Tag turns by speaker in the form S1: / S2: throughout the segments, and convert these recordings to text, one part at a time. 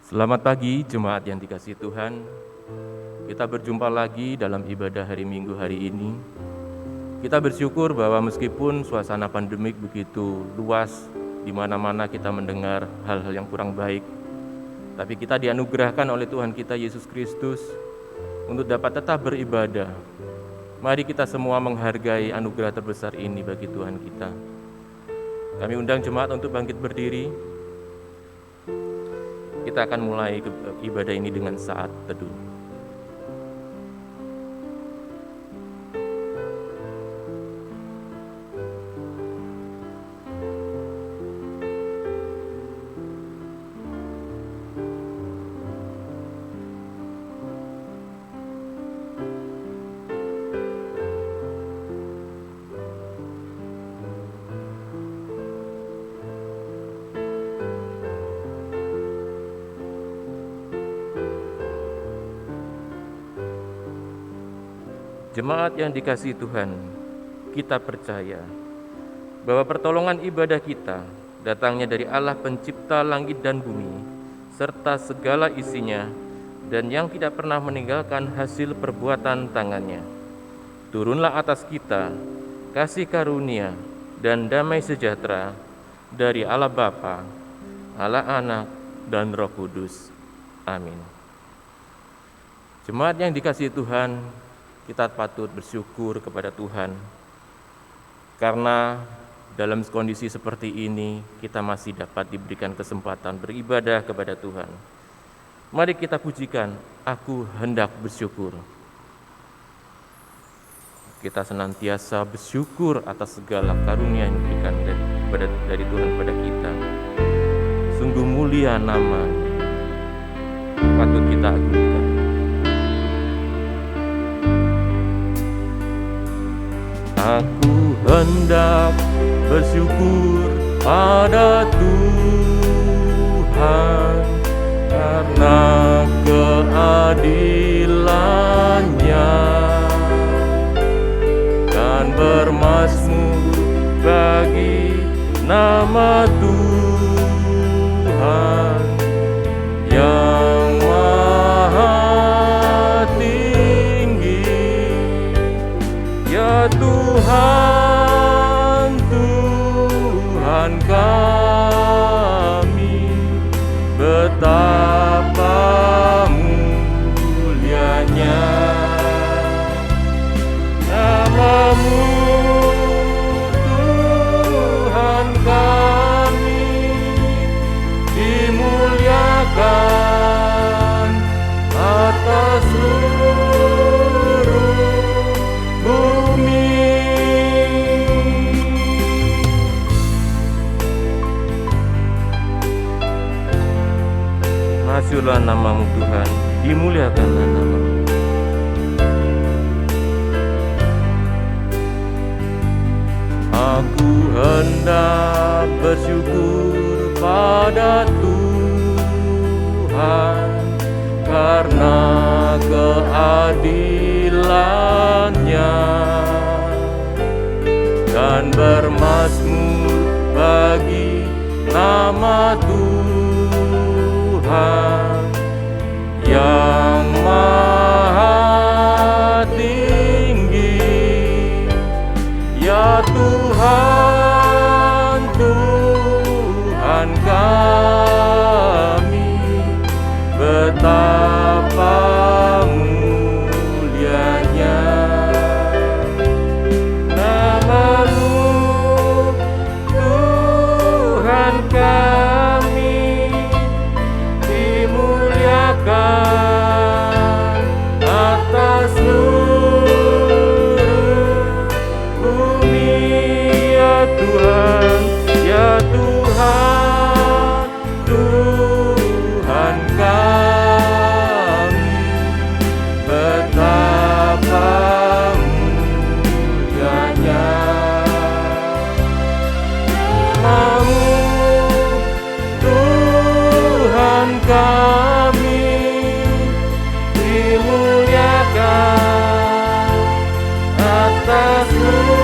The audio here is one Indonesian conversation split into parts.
S1: Selamat pagi jemaat yang dikasihi Tuhan. Kita berjumpa lagi dalam ibadah hari Minggu hari ini. Kita bersyukur bahwa meskipun suasana pandemik begitu luas, di mana-mana kita mendengar hal-hal yang kurang baik, tapi kita dianugerahkan oleh Tuhan kita Yesus Kristus untuk dapat tetap beribadah. Mari kita semua menghargai anugerah terbesar ini bagi Tuhan kita. Kami undang jemaat untuk bangkit berdiri. Kita akan mulai ibadah ini dengan saat teduh. Jemaat yang dikasihi Tuhan, kita percaya bahwa pertolongan ibadah kita datangnya dari Allah pencipta langit dan bumi, serta segala isinya, dan yang tidak pernah meninggalkan hasil perbuatan tangannya. Turunlah atas kita kasih karunia dan damai sejahtera dari Allah Bapa, Allah Anak, dan Roh Kudus. Amin. Jemaat yang dikasihi Tuhan, kita patut bersyukur kepada Tuhan karena dalam kondisi seperti ini kita masih dapat diberikan kesempatan beribadah kepada Tuhan. Mari kita pujikan, aku hendak bersyukur. Kita senantiasa bersyukur atas segala karunia yang diberikan dari Tuhan pada kita. Sungguh mulia nama-Nya, patut kita agungkan. Aku hendak bersyukur pada Tuhan karena keadilan-Nya dan bermazmur bagi nama Tuhan yang maha tinggi. Ya Tuhan, Tuhan kami, betapa mulianya nama-Mu, Tuhan kami, dimuliakan atas seluruh bumi. Masyurlah nama-Mu Tuhan, dimuliakanlah nama-Mu. Aku hendak bersyukur pada Tuhan karena keadilan-Nya dan bermazmur bagi nama Tuhan yang maha tinggi. Ya Tuhan, Tuhan kami, betapa mulianya nama-Mu, Tuhan kami, dimuliakan atas seluruh bumi. Ya Tuhan, ya Tuhan, Tuhan kami, betapa mulianya nama-Mu, Tuhan kami, dimuliakan atas seluruh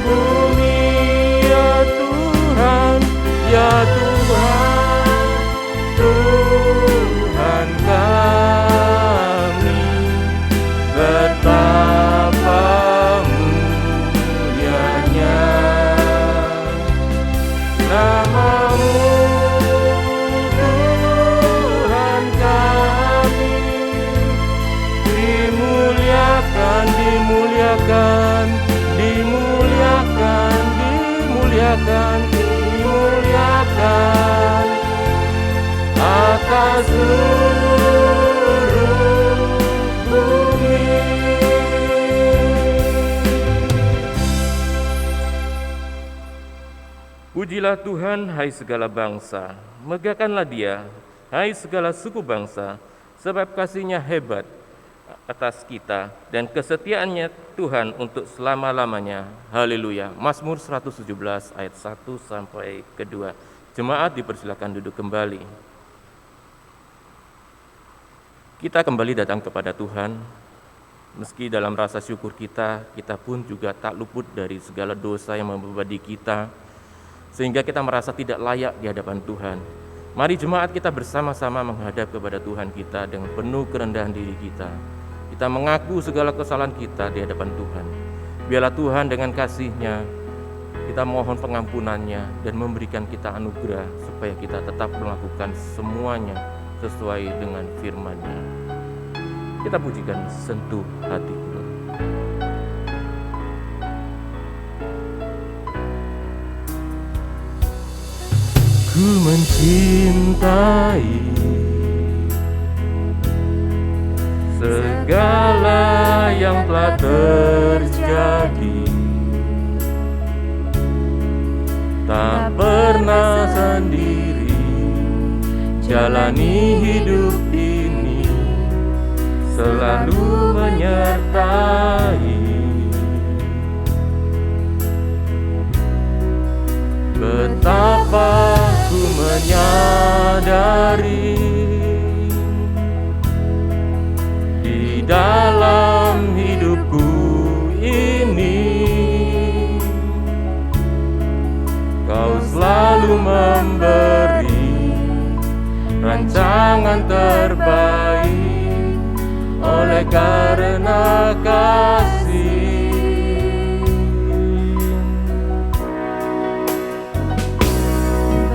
S1: bumi. Ya Tuhan, ya Tuhan, akan dimuliakan atas seluruh bumi. Pujilah Tuhan, hai segala bangsa, megahkanlah Dia, hai segala suku bangsa, sebab kasih-Nya hebat atas kita dan kesetiaannya Tuhan untuk selama-lamanya. Haleluya. Mazmur 117 ayat 1 sampai ke 2. Jemaat dipersilakan duduk kembali. Kita kembali datang kepada Tuhan. Meski dalam rasa syukur kita pun juga tak luput dari segala dosa yang membebani kita, sehingga kita merasa tidak layak di hadapan Tuhan. Mari jemaat kita bersama-sama menghadap kepada Tuhan kita dengan penuh kerendahan diri kita. Kita mengaku segala kesalahan kita di hadapan Tuhan. Biarlah Tuhan dengan kasih-Nya, kita mohon pengampunannya dan memberikan kita anugerah supaya kita tetap melakukan semuanya sesuai dengan firman-Nya. Kita pujikan sentuh hatiku. Ku mencintai segala yang telah terjadi, tak pernah sendiri jalani hidup ini, selalu menyertai. Betapa ku menyadari di dalam hidupku ini Kau selalu memberi rancangan terbaik oleh karena kasih.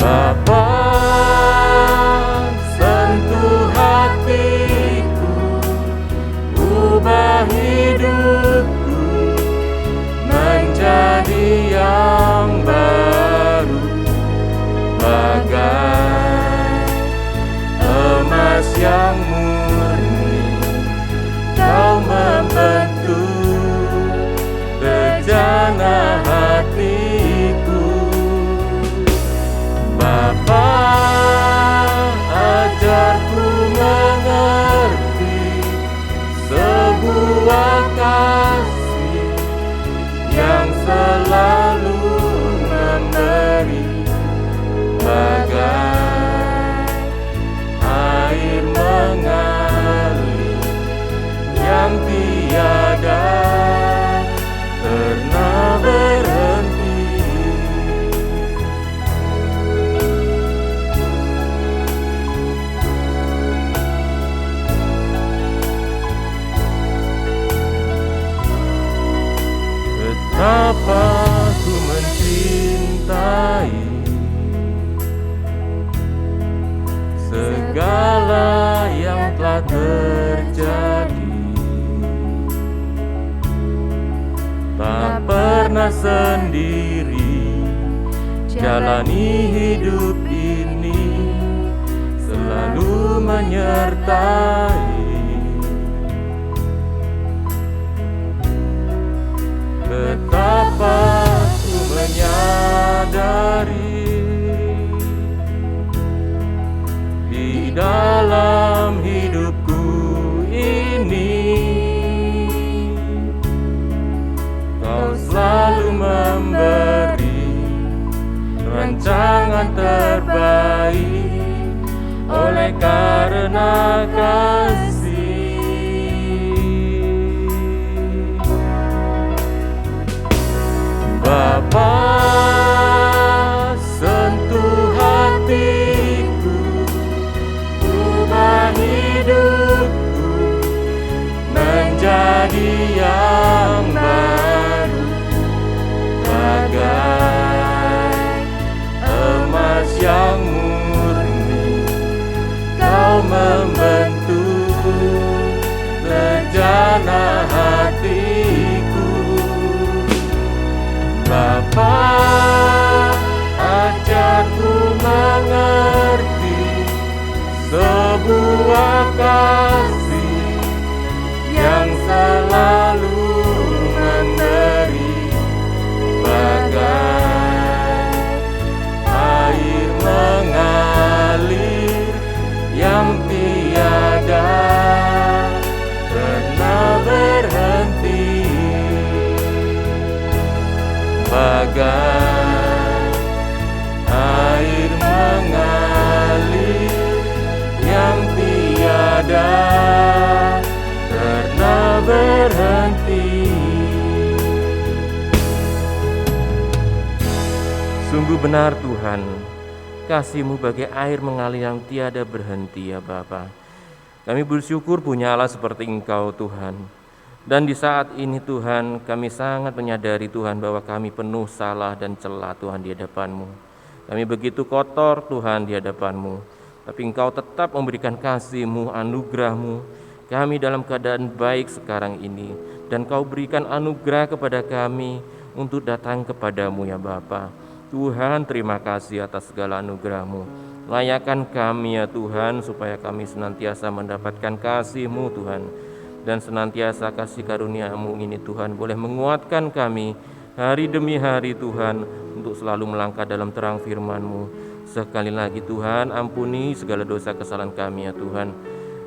S1: Bapa, sentuh hatiku, ubah hidupku menjadi yang baru, bagai emas yang murni. Kau membentuk bejana hatiku. Bapa, ajarku mengerti sebuah kasih yang selalu memberi, bagai air mengalir yang tiada pernah berhenti. Betapa ku mencintai segala yang telah terjadi, tak pernah sendiri jalani hidup ini, selalu menyertai. Betapa ku menyadari di dalam hidupku ini Kau selalu memberi rancangan terbaik oleh karena kasih. Bapa, sentuh hatiku, ubah hidupku menjadi yang baru, bagai emas yang murni. Kau membentuk surga, air mengalir yang tiada pernah berhenti. Sungguh benar Tuhan, kasih-Mu bagai air mengalir yang tiada berhenti ya Bapa. Kami bersyukur punya Allah seperti Engkau Tuhan. Dan di saat ini Tuhan, kami sangat menyadari Tuhan bahwa kami penuh salah dan celah Tuhan di hadapan-Mu. Kami begitu kotor Tuhan di hadapan-Mu. Tapi Engkau tetap memberikan kasih-Mu, anugerah-Mu. Kami dalam keadaan baik sekarang ini. Dan Kau berikan anugerah kepada kami untuk datang kepadamu ya Bapa. Tuhan, terima kasih atas segala anugerah-Mu. Layakkan kami ya Tuhan, supaya kami senantiasa mendapatkan kasih-Mu Tuhan. Dan senantiasa kasih karunia-Mu ini Tuhan boleh menguatkan kami hari demi hari Tuhan, untuk selalu melangkah dalam terang firman-Mu. Sekali lagi Tuhan, ampuni segala dosa kesalahan kami ya Tuhan.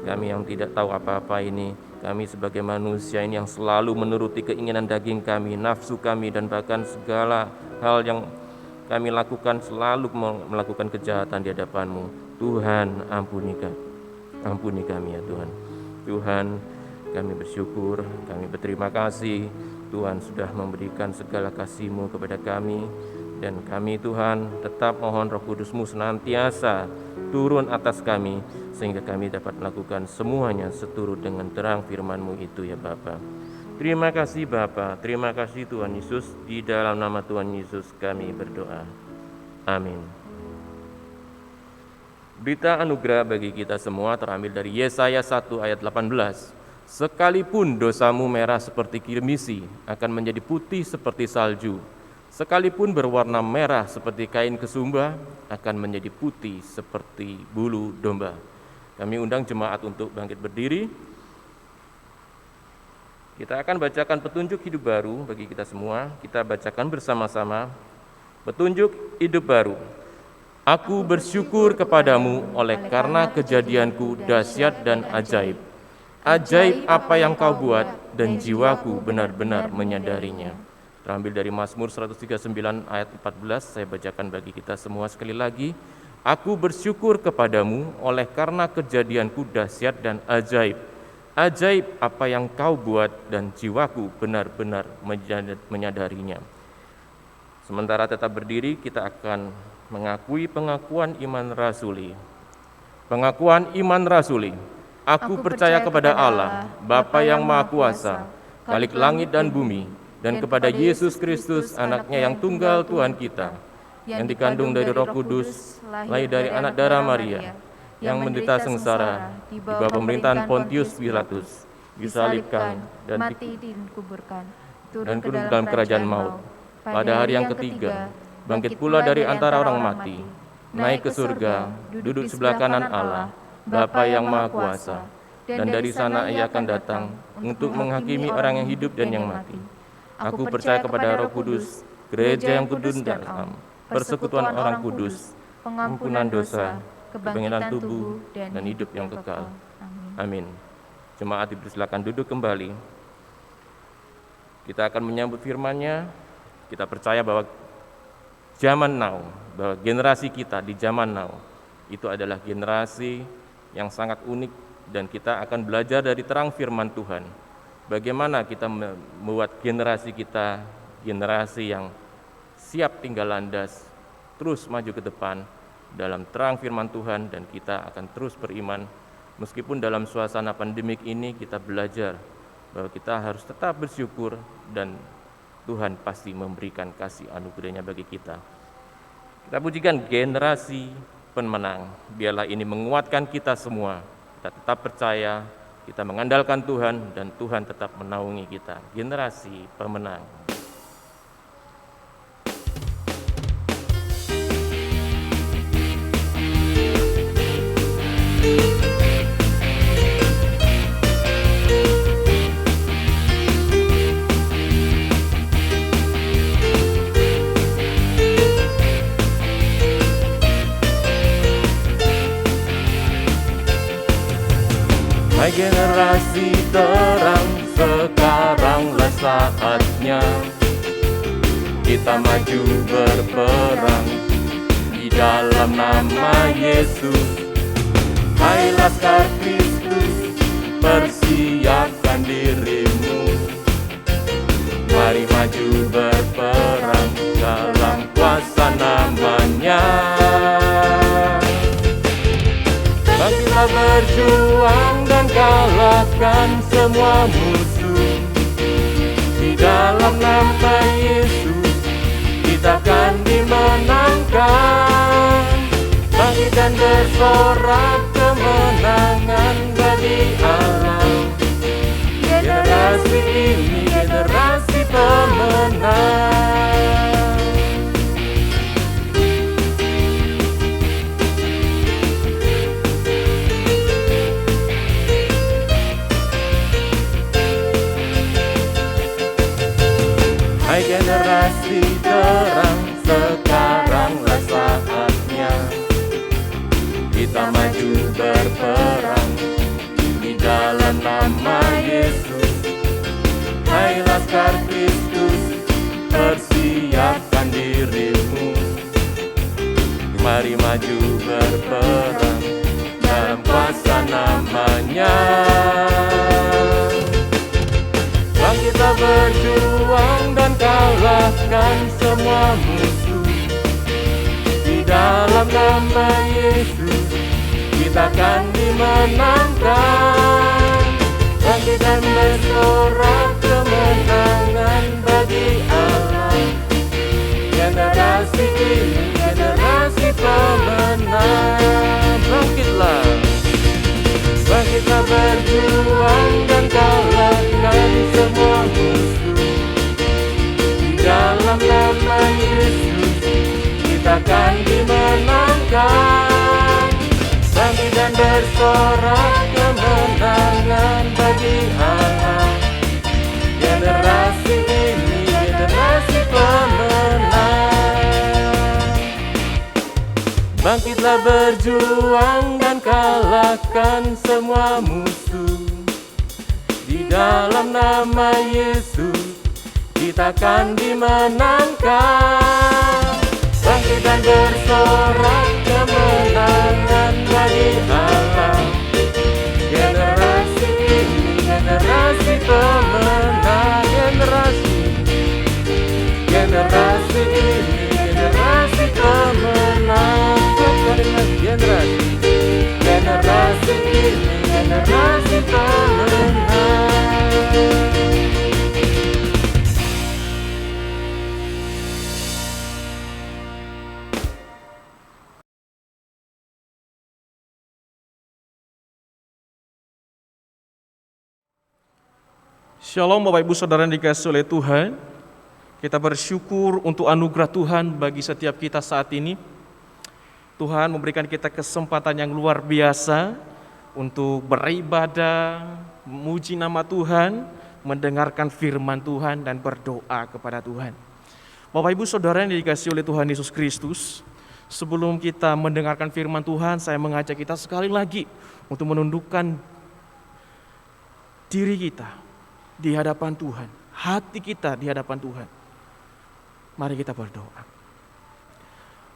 S1: Kami yang tidak tahu apa-apa ini, kami sebagai manusia ini yang selalu menuruti keinginan daging kami, nafsu kami, dan bahkan segala hal yang kami lakukan, selalu melakukan kejahatan di hadapan-Mu. Tuhan, ampuni kami ya Tuhan. Tuhan, kami bersyukur, kami berterima kasih. Tuhan sudah memberikan segala kasih-Mu kepada kami. Dan kami Tuhan tetap mohon Roh Kudus-Mu senantiasa turun atas kami, sehingga kami dapat melakukan semuanya seturut dengan terang firman-Mu itu ya Bapa. Terima kasih Bapa, terima kasih Tuhan Yesus. Di dalam nama Tuhan Yesus kami berdoa. Amin. Berita anugerah bagi kita semua terambil dari Yesaya 1 ayat 18. Sekalipun dosamu merah seperti kirmisi, akan menjadi putih seperti salju. Sekalipun berwarna merah seperti kain kesumba, akan menjadi putih seperti bulu domba. Kami undang jemaat untuk bangkit berdiri. Kita akan bacakan petunjuk hidup baru bagi kita semua. Kita bacakan bersama-sama. Petunjuk hidup baru. Aku bersyukur kepadamu oleh karena kejadianku dahsyat dan ajaib. Ajaib apa yang kau buat dan jiwaku benar-benar menyadarinya. Terambil dari Mazmur 139 ayat 14. Saya bacakan bagi kita semua sekali lagi. Aku bersyukur kepadamu oleh karena kejadianku dahsyat dan ajaib. Ajaib apa yang kau buat dan jiwaku benar-benar menyadarinya. Sementara tetap berdiri, kita akan mengakui pengakuan iman rasuli. Pengakuan iman rasuli. Aku percaya kepada Allah, Bapa yang Maha Kuasa, Khalik langit dan bumi, dan kepada Yesus Kristus, anaknya yang tunggal Tuhan kita, yang dikandung dari Roh Kudus, lahir dari anak darah Maria, yang menderita sengsara di bawah pemerintahan Pontius Pilatus, disalibkan dan dikuburkan, dan turun ke dalam kerajaan maut. Pada hari yang ketiga, bangkit pula dari antara orang mati, naik ke surga, duduk sebelah kanan Allah, Bapa yang Maha Kuasa, dan dari sana Ia akan datang untuk menghakimi orang yang hidup dan yang mati. Aku percaya kepada Roh Kudus, gereja yang kudus dan am, persekutuan orang kudus, pengampunan dosa, kebangkitan tubuh, dan hidup yang kekal. Amin. Jemaat dipersilakan duduk kembali. Kita akan menyambut firman-Nya. Kita percaya bahwa zaman now, bahwa generasi kita di zaman now, itu adalah generasi yang sangat unik, dan kita akan belajar dari terang firman Tuhan. Bagaimana kita membuat generasi kita, generasi yang siap tinggal landas, terus maju ke depan, dalam terang firman Tuhan, dan kita akan terus beriman. Meskipun dalam suasana pandemik ini kita belajar bahwa kita harus tetap bersyukur, dan Tuhan pasti memberikan kasih anugerahnya bagi kita. Kita pujikan generasi pemenang. Biarlah ini menguatkan kita semua. Kita tetap percaya, kita mengandalkan Tuhan, dan Tuhan tetap menaungi kita. Generasi pemenang. Hai generasi terang, sekaranglah saatnya kita maju berperang di dalam nama Yesus. Hai Laskar Kristus, persiapkan dirimu, mari maju berperang dalam kuasa namanya. Bangkitlah berjuang dan kalahkan semua musuh. Di dalam nama Yesus kita akan dimenangkan. Bangkit dan bersorak kemenangan bagi Allah. Generasi ini generasi pemenang. Hai generasi terang, sekaranglah saatnya kita maju berperang di dalam nama Yesus. Hai Laskar Kristus, persiapkan dirimu, mari maju berperang dalam kuasa namanya. Bangkitlah berjuang dan kalahkan semua musuh. Di dalam nama Yesus kita akan dimenangkan. Bangkit dan bersorak kemenangan bagi Allah. Generasi ini generasi pemenang. Bangkitlah, bangkitlah berjuang dan kalahkan semua musuh. Di dalam nama Yesus kita akan dimenangkan. Bangkit dan bersorak kemenangan bagi Allah. Generasi ini generasi pemenang. Bangkitlah berjuang dan kalahkan semua musuh. Di dalam nama Yesus kita akan dimenangkan. Bangkit dan bersorak kemenangan bagi Allah. Generasi ini generasi pemenang. Generasi ini generasi pemenang. Generasi ini generasi pemenang.
S2: Shalom Bapak Ibu Saudara yang dikasihi oleh Tuhan. Kita bersyukur untuk anugerah Tuhan bagi setiap kita saat ini. Tuhan memberikan kita kesempatan yang luar biasa untuk beribadah, memuji nama Tuhan, mendengarkan firman Tuhan dan berdoa kepada Tuhan. Bapak Ibu Saudara yang dikasihi oleh Tuhan Yesus Kristus, sebelum kita mendengarkan firman Tuhan, saya mengajak kita sekali lagi untuk menundukkan diri kita di hadapan Tuhan, hati kita di hadapan Tuhan. Mari kita berdoa.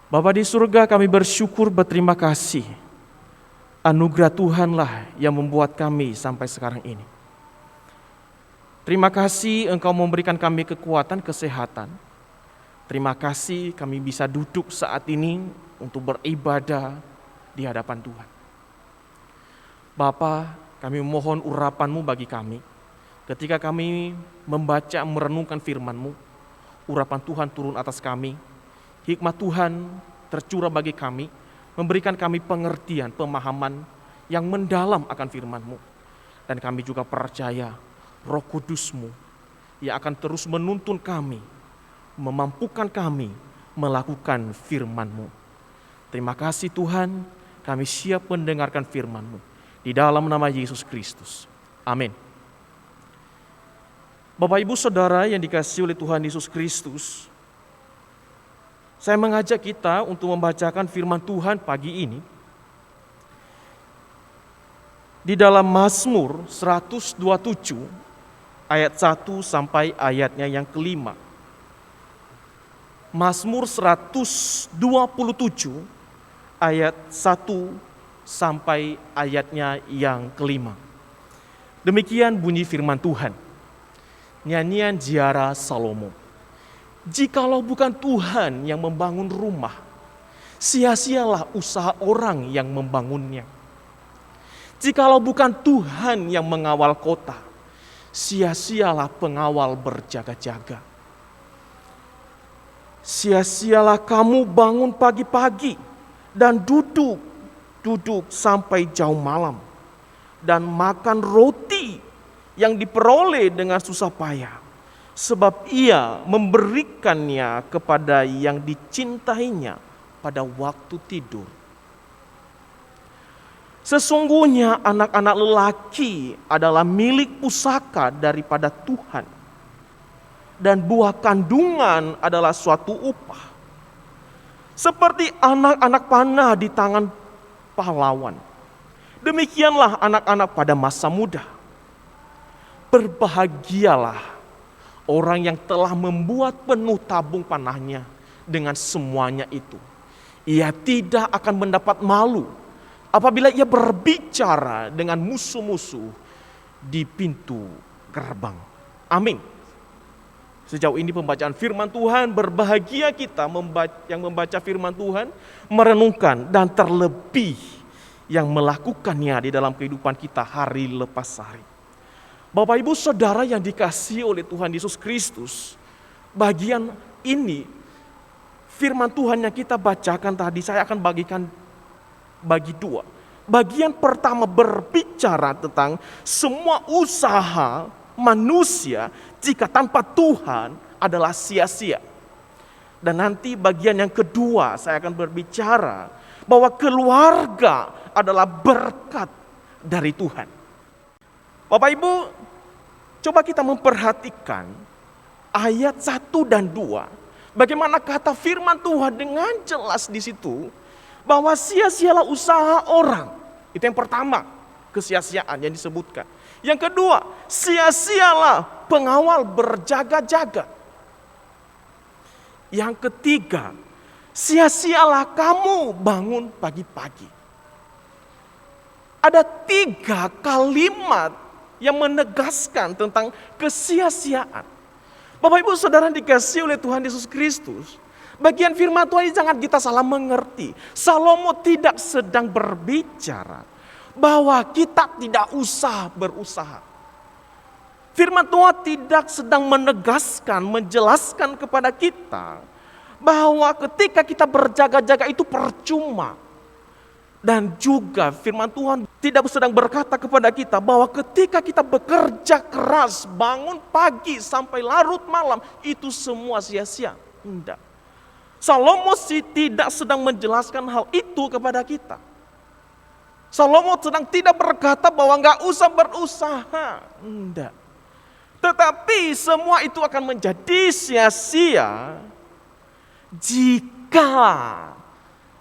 S2: Bapa di surga, kami bersyukur, berterima kasih. Anugerah Tuhanlah yang membuat kami sampai sekarang ini. Terima kasih Engkau memberikan kami kekuatan, kesehatan. Terima kasih kami bisa duduk saat ini untuk beribadah di hadapan Tuhan. Bapa, kami memohon urapan-Mu bagi kami. Ketika kami membaca, merenungkan firman-Mu, urapan Tuhan turun atas kami, hikmat Tuhan tercurah bagi kami, memberikan kami pengertian, pemahaman yang mendalam akan firman-Mu. Dan kami juga percaya Roh Kudus-Mu yang akan terus menuntun kami, memampukan kami melakukan firman-Mu. Terima kasih Tuhan, kami siap mendengarkan firman-Mu. Di dalam nama Yesus Kristus. Amin. Bapak Ibu Saudara yang dikasihi oleh Tuhan Yesus Kristus, saya mengajak kita untuk membacakan firman Tuhan pagi ini di dalam Mazmur 127 ayat 1 sampai ayatnya yang kelima. Mazmur 127 ayat 1 sampai ayatnya yang kelima. Demikian bunyi firman Tuhan. Nyanyian ziarah Salomo. Jikalau bukan Tuhan yang membangun rumah, sia-sialah usaha orang yang membangunnya. Jikalau bukan Tuhan yang mengawal kota, sia-sialah pengawal berjaga-jaga. Sia-sialah kamu bangun pagi-pagi dan duduk sampai jauh malam dan makan roti yang diperoleh dengan susah payah, sebab ia memberikannya kepada yang dicintainya pada waktu tidur. Sesungguhnya anak-anak lelaki adalah milik pusaka daripada Tuhan, dan buah kandungan adalah suatu upah. Seperti anak-anak panah di tangan pahlawan, demikianlah anak-anak pada masa muda. Berbahagialah orang yang telah membuat penuh tabung panahnya dengan semuanya itu. Ia tidak akan mendapat malu apabila ia berbicara dengan musuh-musuh di pintu gerbang. Amin. Sejauh ini pembacaan firman Tuhan, berbahagia kita yang membaca firman Tuhan, merenungkan dan terlebih yang melakukannya di dalam kehidupan kita hari lepas hari. Bapak Ibu Saudara yang dikasihi oleh Tuhan Yesus Kristus, bagian ini firman Tuhan yang kita bacakan tadi saya akan bagikan bagi dua. Bagian pertama berbicara tentang semua usaha manusia jika tanpa Tuhan adalah sia-sia. Dan nanti bagian yang kedua saya akan berbicara bahwa keluarga adalah berkat dari Tuhan. Bapak Ibu, coba kita memperhatikan ayat 1 dan 2. Bagaimana kata firman Tuhan dengan jelas di situ bahwa sia-sialah usaha orang. Itu yang pertama, kesia-siaan yang disebutkan. Yang kedua, sia-sialah pengawal berjaga-jaga. Yang ketiga, sia-sialah kamu bangun pagi-pagi. Ada 3 kalimat yang menegaskan tentang kesia-siaan. Bapak Ibu Saudara dikasihi oleh Tuhan Yesus Kristus, bagian firman Tuhan ini jangan kita salah mengerti. Salomo tidak sedang berbicara bahwa kita tidak usah berusaha. Firman Tuhan tidak sedang menegaskan, menjelaskan kepada kita bahwa ketika kita berjaga-jaga itu percuma. Dan juga firman Tuhan tidak sedang berkata kepada kita bahwa ketika kita bekerja keras, bangun pagi sampai larut malam, itu semua sia-sia. Tidak. Salomo tidak sedang menjelaskan hal itu kepada kita. Salomo sedang tidak berkata bahwa nggak usah berusaha. Tidak. Tetapi semua itu akan menjadi sia-sia jika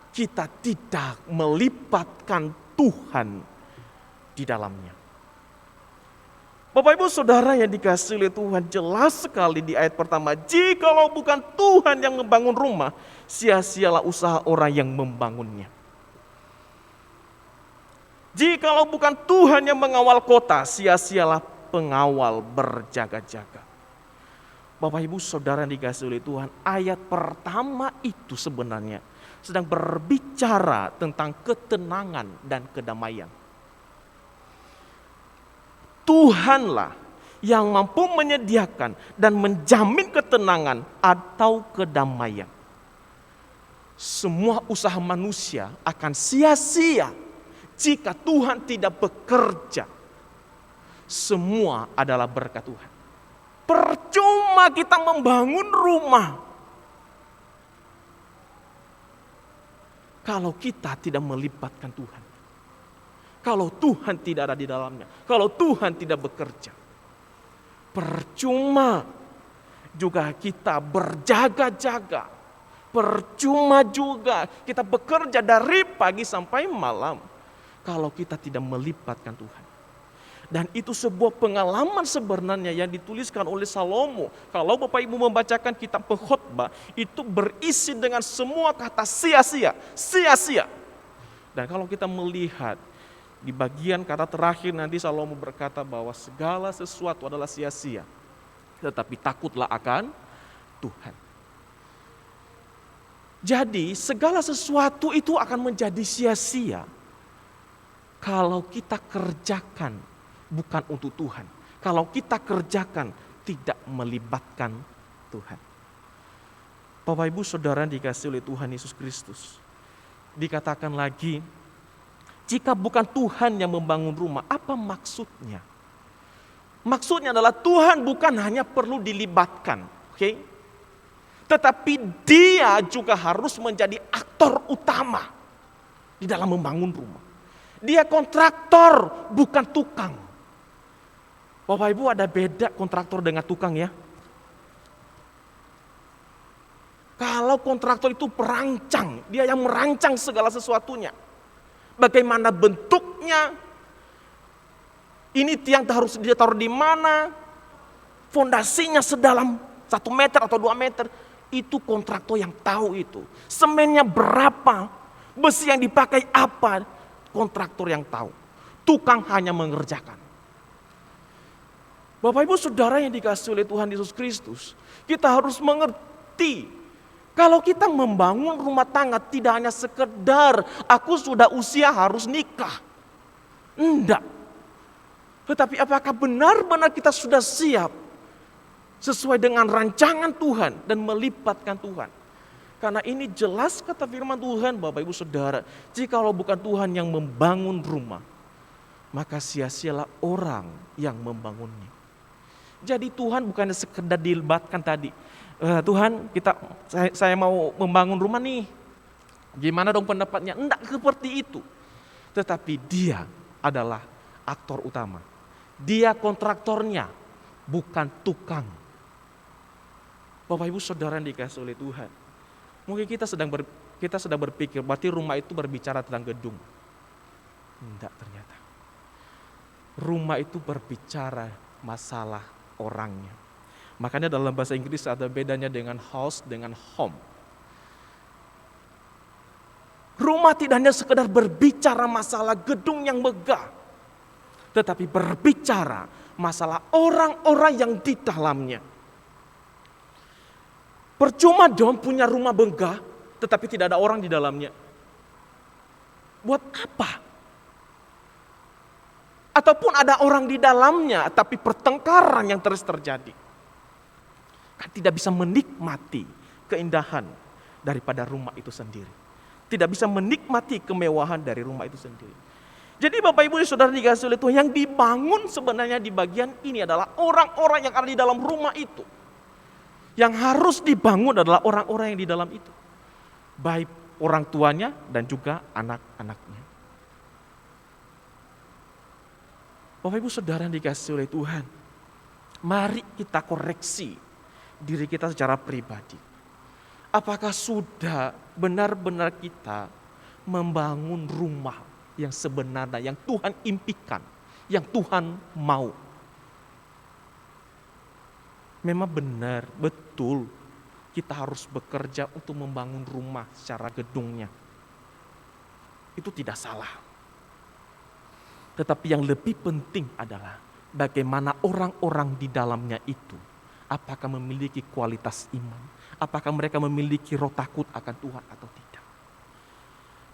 S2: kita tidak melibatkan Tuhan di dalamnya. Bapak Ibu Saudara yang dikasihi oleh Tuhan, jelas sekali di ayat pertama, jikalau bukan Tuhan yang membangun rumah, sia-sialah usaha orang yang membangunnya. Jikalau bukan Tuhan yang mengawal kota, sia-sialah pengawal berjaga-jaga. Bapak Ibu Saudara yang dikasihi oleh Tuhan, ayat pertama itu sebenarnya sedang berbicara tentang ketenangan dan kedamaian. Tuhanlah yang mampu menyediakan dan menjamin ketenangan atau kedamaian. Semua usaha manusia akan sia-sia jika Tuhan tidak bekerja. Semua adalah berkat Tuhan. Percuma kita membangun rumah kalau kita tidak melibatkan Tuhan. Kalau Tuhan tidak ada di dalamnya. Kalau Tuhan tidak bekerja. Percuma juga kita berjaga-jaga. Percuma juga kita bekerja dari pagi sampai malam. Kalau kita tidak melibatkan Tuhan. Dan itu sebuah pengalaman sebenarnya yang dituliskan oleh Salomo. Kalau Bapak Ibu membacakan kitab Pengkhotbah, itu berisi dengan semua kata sia-sia, sia-sia. Dan kalau kita melihat di bagian kata terakhir nanti Salomo berkata bahwa segala sesuatu adalah sia-sia. Tetapi takutlah akan Tuhan. Jadi segala sesuatu itu akan menjadi sia-sia kalau kita kerjakan bukan untuk Tuhan. Kalau kita kerjakan tidak melibatkan Tuhan. Bapak Ibu Saudara dikasihi oleh Tuhan Yesus Kristus. Dikatakan lagi, jika bukan Tuhan yang membangun rumah, apa maksudnya? Maksudnya adalah Tuhan bukan hanya perlu dilibatkan, oke? Tetapi Dia juga harus menjadi aktor utama di dalam membangun rumah. Dia kontraktor, bukan tukang. Bapak Ibu, ada beda kontraktor dengan tukang ya. Kalau kontraktor itu perancang, dia yang merancang segala sesuatunya. Bagaimana bentuknya, ini tiang harus dia taruh di mana, fondasinya sedalam 1 meter atau 2 meter, itu kontraktor yang tahu itu. Semennya berapa, besi yang dipakai apa, kontraktor yang tahu. Tukang hanya mengerjakan. Bapak Ibu Saudara yang dikasihi oleh Tuhan Yesus Kristus, kita harus mengerti kalau kita membangun rumah tangga tidak hanya sekedar aku sudah usia harus nikah. Enggak. Tetapi apakah benar-benar kita sudah siap sesuai dengan rancangan Tuhan dan melibatkan Tuhan? Karena ini jelas kata firman Tuhan Bapak Ibu Saudara, jikalau bukan Tuhan yang membangun rumah, maka sia-sialah orang yang membangunnya. Jadi Tuhan bukan sekedar dilibatkan tadi. Tuhan, saya mau membangun rumah nih. Gimana dong pendapatnya? Enggak seperti itu. Tetapi Dia adalah aktor utama. Dia kontraktornya, bukan tukang. Bapak Ibu Saudara yang dikasihi oleh Tuhan. Mungkin kita sedang berpikir berarti rumah itu berbicara tentang gedung. Enggak ternyata. Rumah itu berbicara masalah orangnya. Makanya dalam bahasa Inggris ada bedanya dengan house dengan home. Rumah tidak hanya sekedar berbicara masalah gedung yang megah, tetapi berbicara masalah orang-orang yang di dalamnya. Percuma dong punya rumah megah, tetapi tidak ada orang di dalamnya. Buat apa? Ataupun ada orang di dalamnya, tapi pertengkaran yang terus terjadi. Kan tidak bisa menikmati keindahan daripada rumah itu sendiri. Tidak bisa menikmati kemewahan dari rumah itu sendiri. Jadi Bapak Ibu Saudara dikasihi oleh Tuhan, yang dibangun sebenarnya di bagian ini adalah orang-orang yang ada di dalam rumah itu. Yang harus dibangun adalah orang-orang yang di dalam itu. Baik orang tuanya dan juga anak-anaknya. Bapak Ibu Saudara yang dikasihi oleh Tuhan, mari kita koreksi diri kita secara pribadi. Apakah sudah benar-benar kita membangun rumah yang sebenarnya, yang Tuhan impikan, yang Tuhan mau? Memang benar, betul, kita harus bekerja untuk membangun rumah secara gedungnya. Itu tidak salah. Tetapi yang lebih penting adalah bagaimana orang-orang di dalamnya itu, apakah memiliki kualitas iman, apakah mereka memiliki roh takut akan Tuhan atau tidak.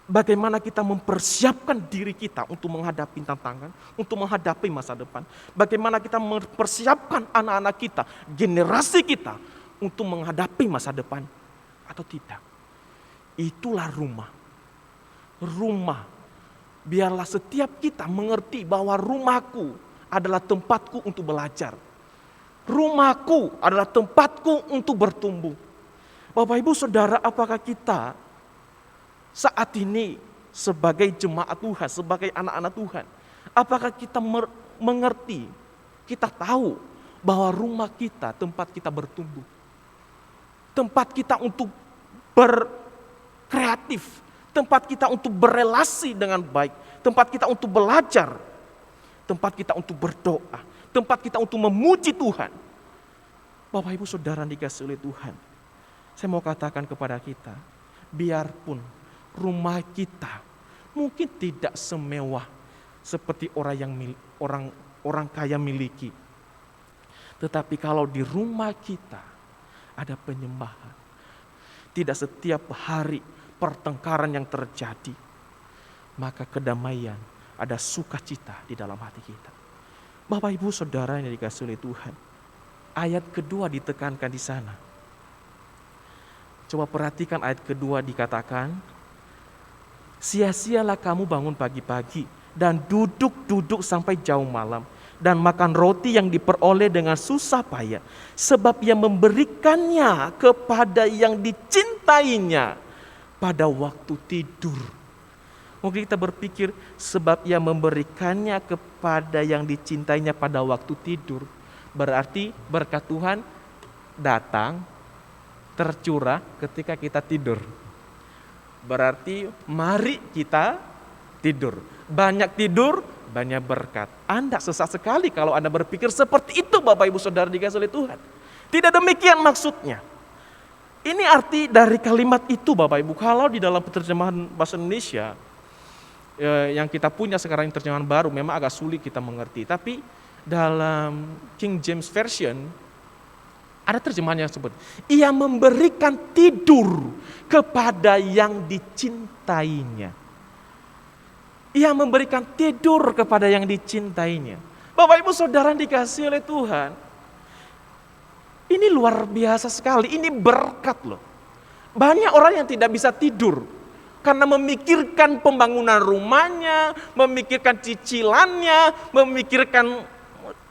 S2: Bagaimana kita mempersiapkan diri kita untuk menghadapi tantangan, untuk menghadapi masa depan. Bagaimana kita mempersiapkan anak-anak kita, generasi kita untuk menghadapi masa depan atau tidak. Itulah rumah. Rumah. Biarlah setiap kita mengerti bahwa rumahku adalah tempatku untuk belajar. Rumahku adalah tempatku untuk bertumbuh. Bapak Ibu Saudara, apakah kita saat ini sebagai jemaat Tuhan, sebagai anak-anak Tuhan, apakah kita mengerti, kita tahu bahwa rumah kita tempat kita bertumbuh, tempat kita untuk berkreatif, tempat kita untuk berelasi dengan baik, tempat kita untuk belajar. tempat kita untuk berdoa, tempat kita untuk memuji Tuhan. Bapak Ibu Saudara dikasihi oleh Tuhan, saya mau katakan kepada kita, biarpun rumah kita mungkin tidak semewah seperti orang kaya miliki, tetapi kalau di rumah kita ada penyembahan, tidak setiap hari pertengkaran yang terjadi, maka kedamaian, ada sukacita di dalam hati kita. Bapak Ibu Saudara yang dikasihi oleh Tuhan, ayat kedua ditekankan di sana. Coba perhatikan ayat kedua dikatakan, sia-sialah kamu bangun pagi-pagi dan duduk-duduk sampai jauh malam dan makan roti yang diperoleh dengan susah payah, sebab ia memberikannya kepada yang dicintainya pada waktu tidur. Mungkin kita berpikir, sebab ia memberikannya kepada yang dicintainya pada waktu tidur, berarti berkat Tuhan datang, tercurah ketika kita tidur. Berarti mari kita tidur. Banyak tidur, banyak berkat. Anda sesat sekali kalau Anda berpikir seperti itu, Bapak Ibu Saudara dikasihi oleh Tuhan. Tidak demikian maksudnya. Ini arti dari kalimat itu, Bapak Ibu. Kalau di dalam terjemahan bahasa Indonesia yang kita punya sekarang, terjemahan baru, memang agak sulit kita mengerti. Tapi dalam King James Version ada terjemahan yang sebut, ia memberikan tidur kepada yang dicintainya. Ia memberikan tidur kepada yang dicintainya. Bapak Ibu Saudara dikasihi oleh Tuhan, ini luar biasa sekali, ini berkat loh. Banyak orang yang tidak bisa tidur karena memikirkan pembangunan rumahnya, memikirkan cicilannya, memikirkan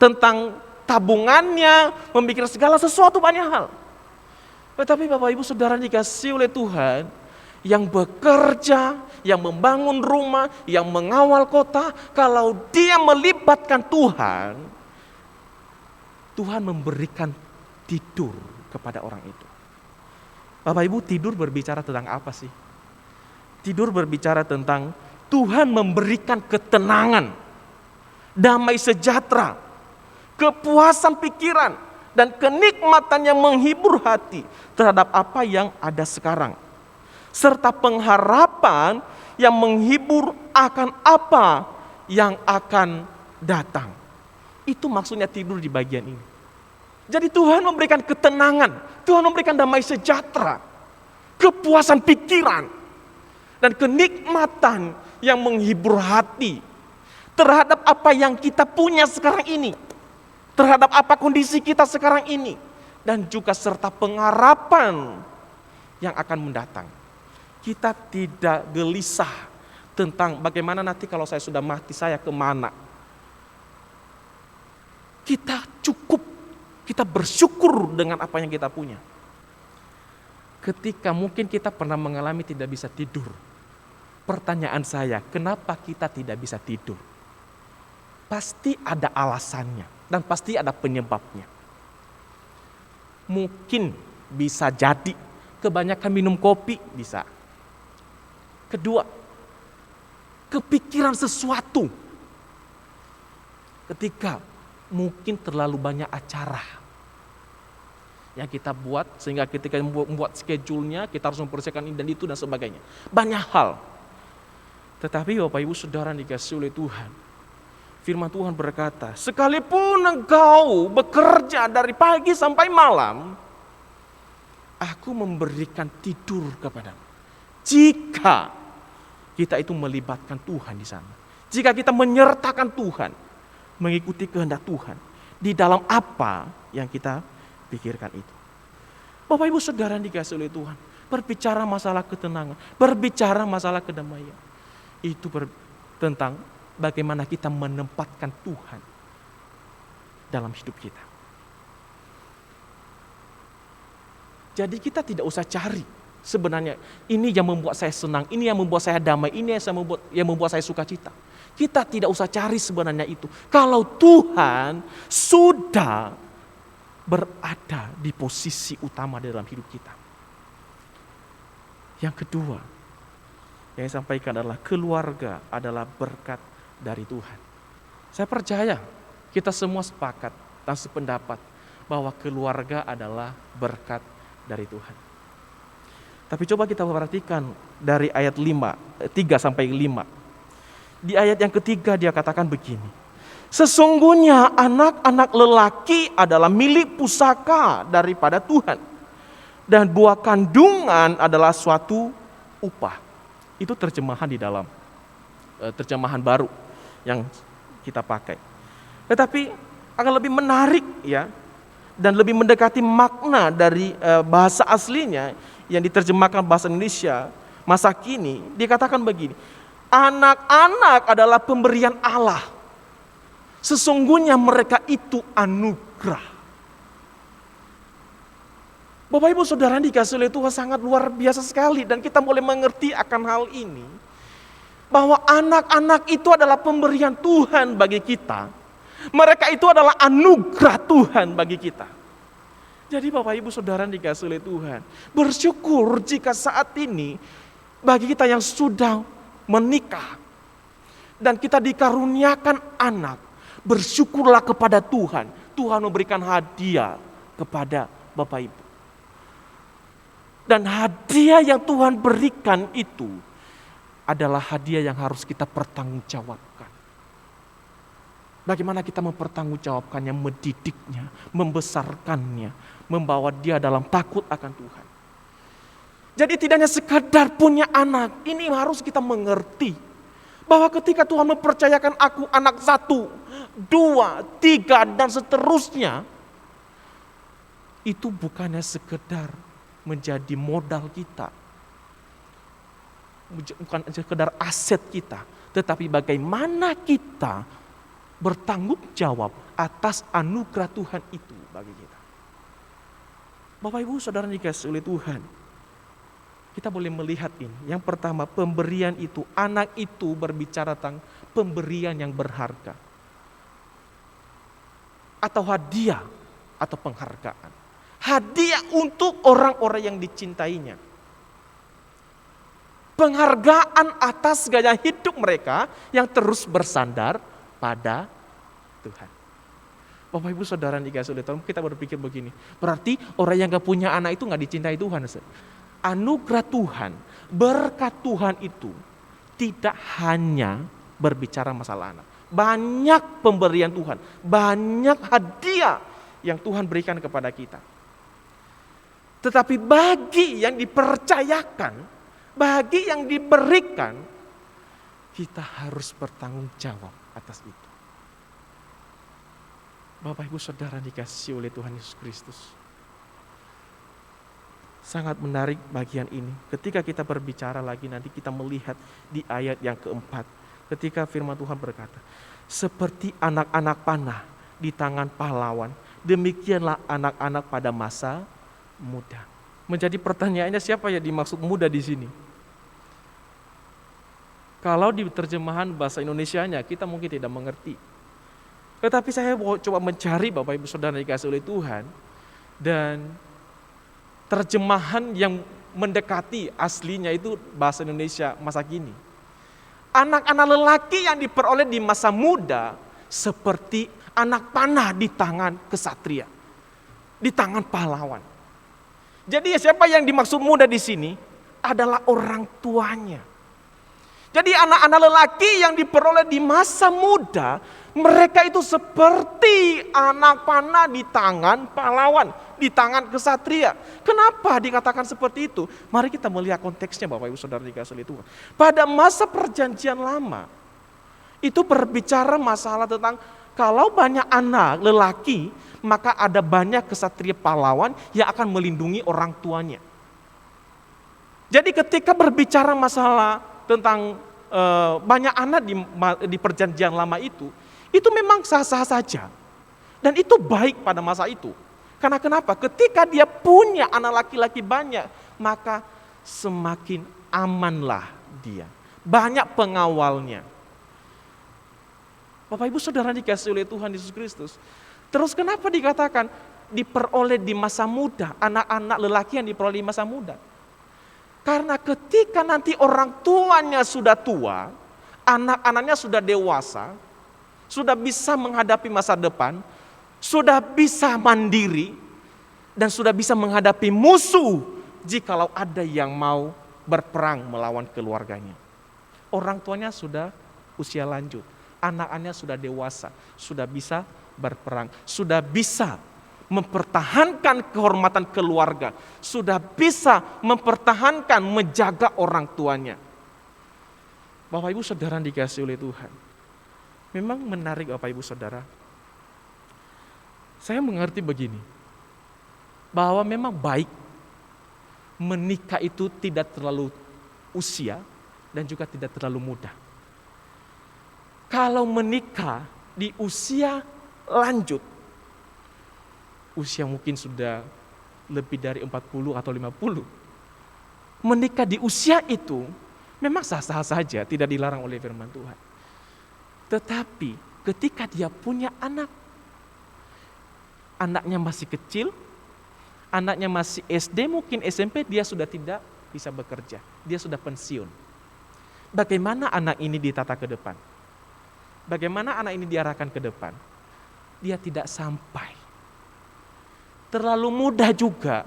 S2: tentang tabungannya, memikirkan segala sesuatu, banyak hal. Tetapi Bapak Ibu Saudara dikasihi oleh Tuhan, yang bekerja, yang membangun rumah, yang mengawal kota, kalau dia melibatkan Tuhan, Tuhan memberikan tidur kepada orang itu. Bapak Ibu, tidur berbicara tentang apa sih? Tidur berbicara tentang Tuhan memberikan ketenangan, damai sejahtera, kepuasan pikiran, dan kenikmatan yang menghibur hati terhadap apa yang ada sekarang, serta pengharapan yang menghibur akan apa yang akan datang. Itu maksudnya tidur di bagian ini. Jadi Tuhan memberikan ketenangan, Tuhan memberikan damai sejahtera, kepuasan pikiran, dan kenikmatan yang menghibur hati terhadap apa yang kita punya sekarang ini, terhadap apa kondisi kita sekarang ini, dan juga serta pengharapan yang akan mendatang. Kita tidak gelisah tentang bagaimana nanti kalau saya sudah mati, saya kemana. Kita cukup, kita bersyukur dengan apa yang kita punya. Ketika mungkin kita pernah mengalami tidak bisa tidur, pertanyaan saya, kenapa kita tidak bisa tidur? Pasti ada alasannya dan pasti ada penyebabnya. Mungkin bisa jadi kebanyakan minum kopi, bisa. Kedua, kepikiran sesuatu. Ketika mungkin terlalu banyak acara yang kita buat, sehingga ketika membuat schedule-nya kita harus mempersiapkan ini dan itu dan sebagainya. Banyak hal. Tetapi Bapak Ibu Saudara dikasihi oleh Tuhan, firman Tuhan berkata, sekalipun engkau bekerja dari pagi sampai malam, aku memberikan tidur kepadamu. Jika kita itu melibatkan Tuhan di sana, jika kita menyertakan Tuhan, mengikuti kehendak Tuhan di dalam apa yang kita pikirkan itu. Bapak Ibu Saudara dikasihi oleh Tuhan, berbicara masalah ketenangan, berbicara masalah kedamaian, itu tentang bagaimana kita menempatkan Tuhan dalam hidup kita. Jadi kita tidak usah cari sebenarnya ini yang membuat saya senang, ini yang membuat saya damai, ini yang membuat saya sukacita. Kita tidak usah cari sebenarnya itu. Kalau Tuhan sudah berada di posisi utama dalam hidup kita. Yang kedua, yang saya sampaikan adalah keluarga adalah berkat dari Tuhan. Saya percaya kita semua sepakat dan sependapat bahwa keluarga adalah berkat dari Tuhan. Tapi coba kita perhatikan dari ayat 3 sampai 5. Di ayat yang ketiga dia katakan begini. Sesungguhnya anak-anak lelaki adalah milik pusaka daripada Tuhan. Dan buah kandungan adalah suatu upah. Itu terjemahan di dalam terjemahan baru yang kita pakai. Tetapi akan lebih menarik ya dan lebih mendekati makna dari bahasa aslinya yang diterjemahkan bahasa Indonesia masa kini, dikatakan begini. Anak-anak adalah pemberian Allah. Sesungguhnya mereka itu anugerah. Bapak Ibu Saudara dikasih oleh Tuhan sangat luar biasa sekali. Dan kita boleh mengerti akan hal ini. Bahwa anak-anak itu adalah pemberian Tuhan bagi kita. Mereka itu adalah anugerah Tuhan bagi kita. Jadi Bapak Ibu Saudara dikasih oleh Tuhan. Bersyukur jika saat ini bagi kita yang sudah menikah dan kita dikaruniakan anak, bersyukurlah kepada Tuhan. Tuhan memberikan hadiah kepada Bapak Ibu. Dan hadiah yang Tuhan berikan itu adalah hadiah yang harus kita pertanggungjawabkan. Bagaimana kita mempertanggungjawabkannya, mendidiknya, membesarkannya, membawa dia dalam takut akan Tuhan. Jadi tidak hanya sekadar punya anak, ini harus kita mengerti. Bahwa ketika Tuhan mempercayakan aku anak 1, 2, 3 dan seterusnya. Itu bukannya sekedar menjadi modal kita. Bukan sekedar aset kita. Tetapi bagaimana kita bertanggung jawab atas anugerah Tuhan itu bagi kita. Bapak Ibu Saudara dikasih oleh Tuhan. Kita boleh melihat ini. Yang pertama, pemberian itu, anak itu berbicara tentang pemberian yang berharga. Atau hadiah, atau penghargaan. Hadiah untuk orang-orang yang dicintainya. Penghargaan atas gaya hidup mereka yang terus bersandar pada Tuhan. Bapak Ibu Saudara dikasih oleh Tuhan, kita berpikir begini. Berarti orang yang gak punya anak itu gak dicintai Tuhan. Anugerah Tuhan, berkat Tuhan itu tidak hanya berbicara masalah anak. Banyak pemberian Tuhan, banyak hadiah yang Tuhan berikan kepada kita. Tetapi bagi yang dipercayakan, bagi yang diberikan, kita harus bertanggung jawab atas itu. Bapak Ibu Saudara dikasihi oleh Tuhan Yesus Kristus. Sangat menarik bagian ini. Ketika kita berbicara lagi nanti kita melihat di ayat yang keempat. Ketika firman Tuhan berkata, seperti anak-anak panah di tangan pahlawan, demikianlah anak-anak pada masa muda. Menjadi pertanyaannya siapa yang dimaksud muda di sini? Kalau di terjemahan bahasa Indonesianya kita mungkin tidak mengerti. Tetapi saya mau coba mencari Bapak Ibu Saudara dikasih oleh Tuhan. Dan terjemahan yang mendekati aslinya itu bahasa Indonesia masa kini. Anak-anak lelaki yang diperoleh di masa muda seperti anak panah di tangan kesatria, di tangan pahlawan. Jadi siapa yang dimaksud muda di sini adalah orang tuanya. Jadi anak-anak lelaki yang diperoleh di masa muda, mereka itu seperti anak panah di tangan pahlawan, di tangan kesatria. Kenapa dikatakan seperti itu? Mari kita melihat konteksnya Bapak Ibu Saudara dikasih oleh Tuhan. Pada masa perjanjian lama, itu berbicara masalah tentang kalau banyak anak lelaki, maka ada banyak kesatria pahlawan yang akan melindungi orang tuanya. Jadi ketika berbicara masalah tentang banyak anak di perjanjian lama itu memang sah-sah saja. Dan itu baik pada masa itu. Karena kenapa? Ketika dia punya anak laki-laki banyak, maka semakin amanlah dia. Banyak pengawalnya. Bapak Ibu Saudara dikasih oleh Tuhan Yesus Kristus. Terus kenapa dikatakan diperoleh di masa muda, anak-anak lelaki yang diperoleh di masa muda? Karena ketika nanti orang tuanya sudah tua, anak-anaknya sudah dewasa, sudah bisa menghadapi masa depan, sudah bisa mandiri, dan sudah bisa menghadapi musuh jikalau ada yang mau berperang melawan keluarganya. Orang tuanya sudah usia lanjut, anak-anaknya sudah dewasa, sudah bisa berperang, sudah bisa mempertahankan kehormatan keluarga, sudah bisa mempertahankan, menjaga orang tuanya. Bapak Ibu Saudara dikasihi oleh Tuhan. Memang menarik Bapak Ibu Saudara. Saya mengerti begini, bahwa memang baik menikah itu tidak terlalu usia dan juga tidak terlalu muda. Kalau menikah di usia lanjut, usia mungkin sudah lebih dari 40 atau 50, menikah di usia itu memang sah-sah saja, tidak dilarang oleh firman Tuhan. Tetapi ketika dia punya anak, anaknya masih kecil, anaknya masih SD, mungkin SMP, dia sudah tidak bisa bekerja, dia sudah pensiun. Bagaimana anak ini ditata ke depan? Bagaimana anak ini diarahkan ke depan? Dia tidak sampai. Terlalu mudah juga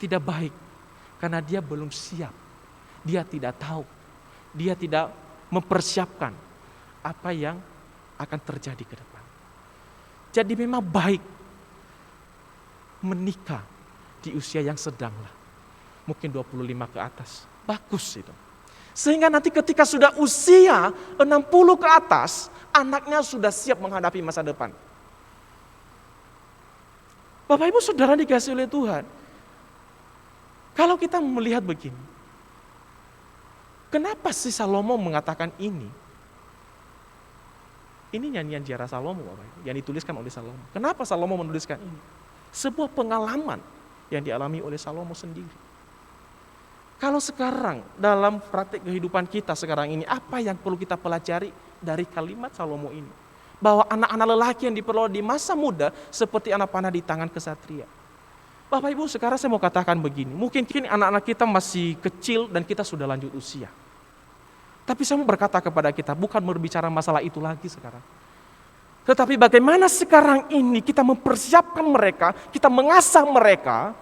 S2: tidak baik, karena dia belum siap. Dia tidak tahu, dia tidak mempersiapkan apa yang akan terjadi ke depan. Jadi memang baik menikah di usia yang sedang lah. Mungkin 25 ke atas. Bagus itu. Sehingga nanti ketika sudah usia 60 ke atas, anaknya sudah siap menghadapi masa depan. Bapak Ibu Saudara dikasihi oleh Tuhan. Kalau kita melihat begini, kenapa sih Salomo mengatakan ini? Ini nyanyian Ziarah Salomo, Bapak Ibu, yang dituliskan oleh Salomo. Kenapa Salomo menuliskan ini? Sebuah pengalaman yang dialami oleh Salomo sendiri. Kalau sekarang dalam praktik kehidupan kita sekarang ini, apa yang perlu kita pelajari dari kalimat Salomo ini? Bahwa anak-anak lelaki yang diperoleh di masa muda seperti anak panah di tangan kesatria. Bapak Ibu, sekarang saya mau katakan begini, mungkin anak-anak kita masih kecil dan kita sudah lanjut usia. Tapi saya mau berkata kepada kita, bukan berbicara masalah itu lagi sekarang. Tetapi bagaimana sekarang ini kita mempersiapkan mereka, kita mengasah mereka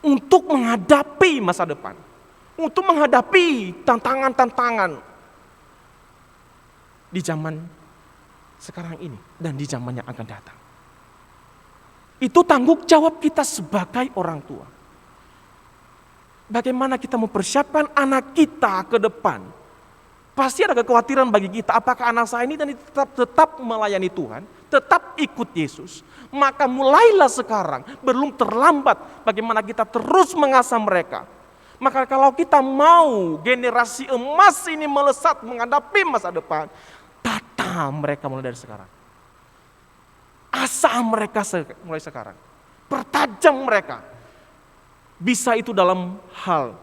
S2: untuk menghadapi masa depan, untuk menghadapi tantangan-tantangan di zaman sekarang ini dan di zaman yang akan datang. Itu tanggung jawab kita sebagai orang tua. Bagaimana kita mempersiapkan anak kita ke depan. Pasti ada kekhawatiran bagi kita, apakah anak saya ini dan tetap melayani Tuhan, tetap ikut Yesus. Maka mulailah sekarang, belum terlambat bagaimana kita terus mengasah mereka. Maka kalau kita mau generasi emas ini melesat menghadapi masa depan, tata mereka mulai dari sekarang. Asah mereka mulai sekarang. Pertajam mereka. Bisa itu dalam hal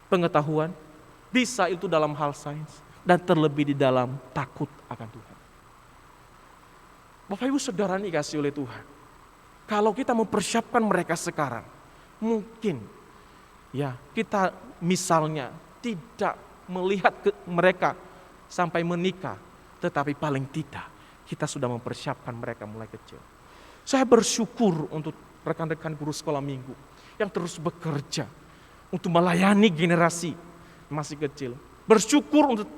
S2: pengetahuan, bisa itu dalam hal sains, dan terlebih di dalam takut akan Tuhan. Bapak Ibu Saudara dikasihi oleh Tuhan. Kalau kita mempersiapkan mereka sekarang, mungkin ya kita misalnya tidak melihat mereka sampai menikah, tetapi paling tidak kita sudah mempersiapkan mereka mulai kecil. Saya bersyukur untuk rekan-rekan guru sekolah minggu yang terus bekerja untuk melayani generasi masih kecil. Bersyukur untuk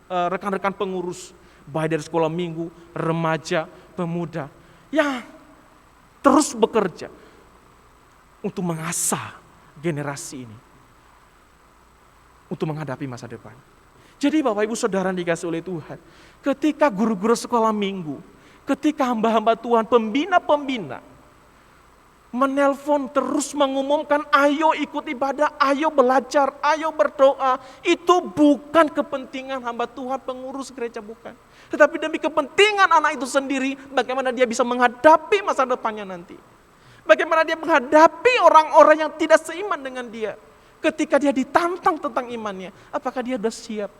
S2: rekan-rekan pengurus, baik dari sekolah minggu, remaja, pemuda, yang terus bekerja untuk mengasah generasi ini untuk menghadapi masa depan. Jadi Bapak Ibu Saudara dikasihi oleh Tuhan, ketika guru-guru sekolah minggu, ketika hamba-hamba Tuhan, pembina-pembina menelpon terus mengumumkan, ayo ikut ibadah, ayo belajar, ayo berdoa. Itu bukan kepentingan hamba Tuhan, pengurus gereja, bukan. Tetapi demi kepentingan anak itu sendiri, bagaimana dia bisa menghadapi masa depannya nanti. Bagaimana dia menghadapi orang-orang yang tidak seiman dengan dia. Ketika dia ditantang tentang imannya, apakah dia sudah siap?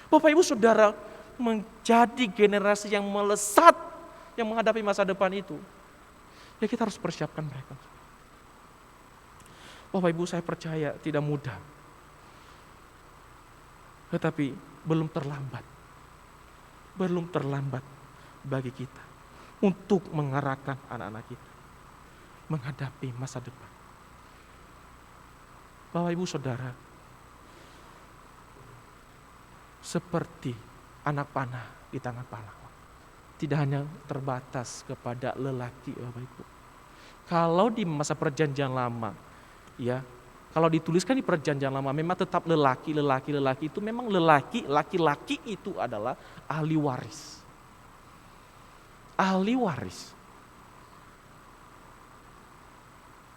S2: Bapak Ibu Saudara, menjadi generasi yang melesat, yang menghadapi masa depan itu, ya kita harus persiapkan mereka. Bapak Ibu, saya percaya tidak mudah. Tetapi belum terlambat. belum terlambat bagi kita untuk mengarahkan anak-anak kita menghadapi masa depan. Bapak Ibu Saudara, seperti anak panah di tangan pahlawan, tidak hanya terbatas kepada lelaki, Bapak Ibu. Kalau di masa perjanjian lama, ya, kalau dituliskan di perjanjian lama memang tetap lelaki itu memang laki-laki itu adalah ahli waris. Ahli waris.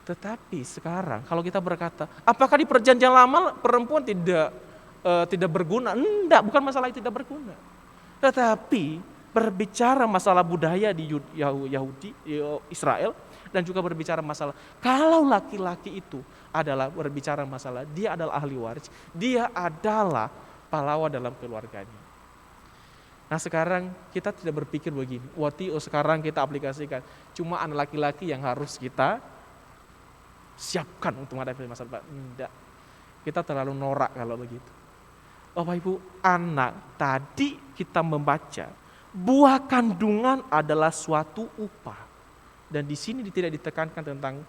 S2: Tetapi sekarang kalau kita berkata, apakah di perjanjian lama perempuan tidak berguna? Enggak, bukan masalah itu tidak berguna. Tetapi berbicara masalah budaya di Yahudi, Israel, dan juga berbicara masalah kalau laki-laki itu adalah berbicara masalah dia adalah ahli waris, dia adalah pahlawan dalam keluarganya. Nah sekarang kita tidak berpikir begini, sekarang kita aplikasikan cuma anak laki-laki yang harus kita siapkan untuk menghadapi masa depan. Tidak, kita terlalu norak kalau begitu. Bapak Ibu, anak tadi kita membaca buah kandungan adalah suatu upah. Dan di sini tidak ditekankan tentang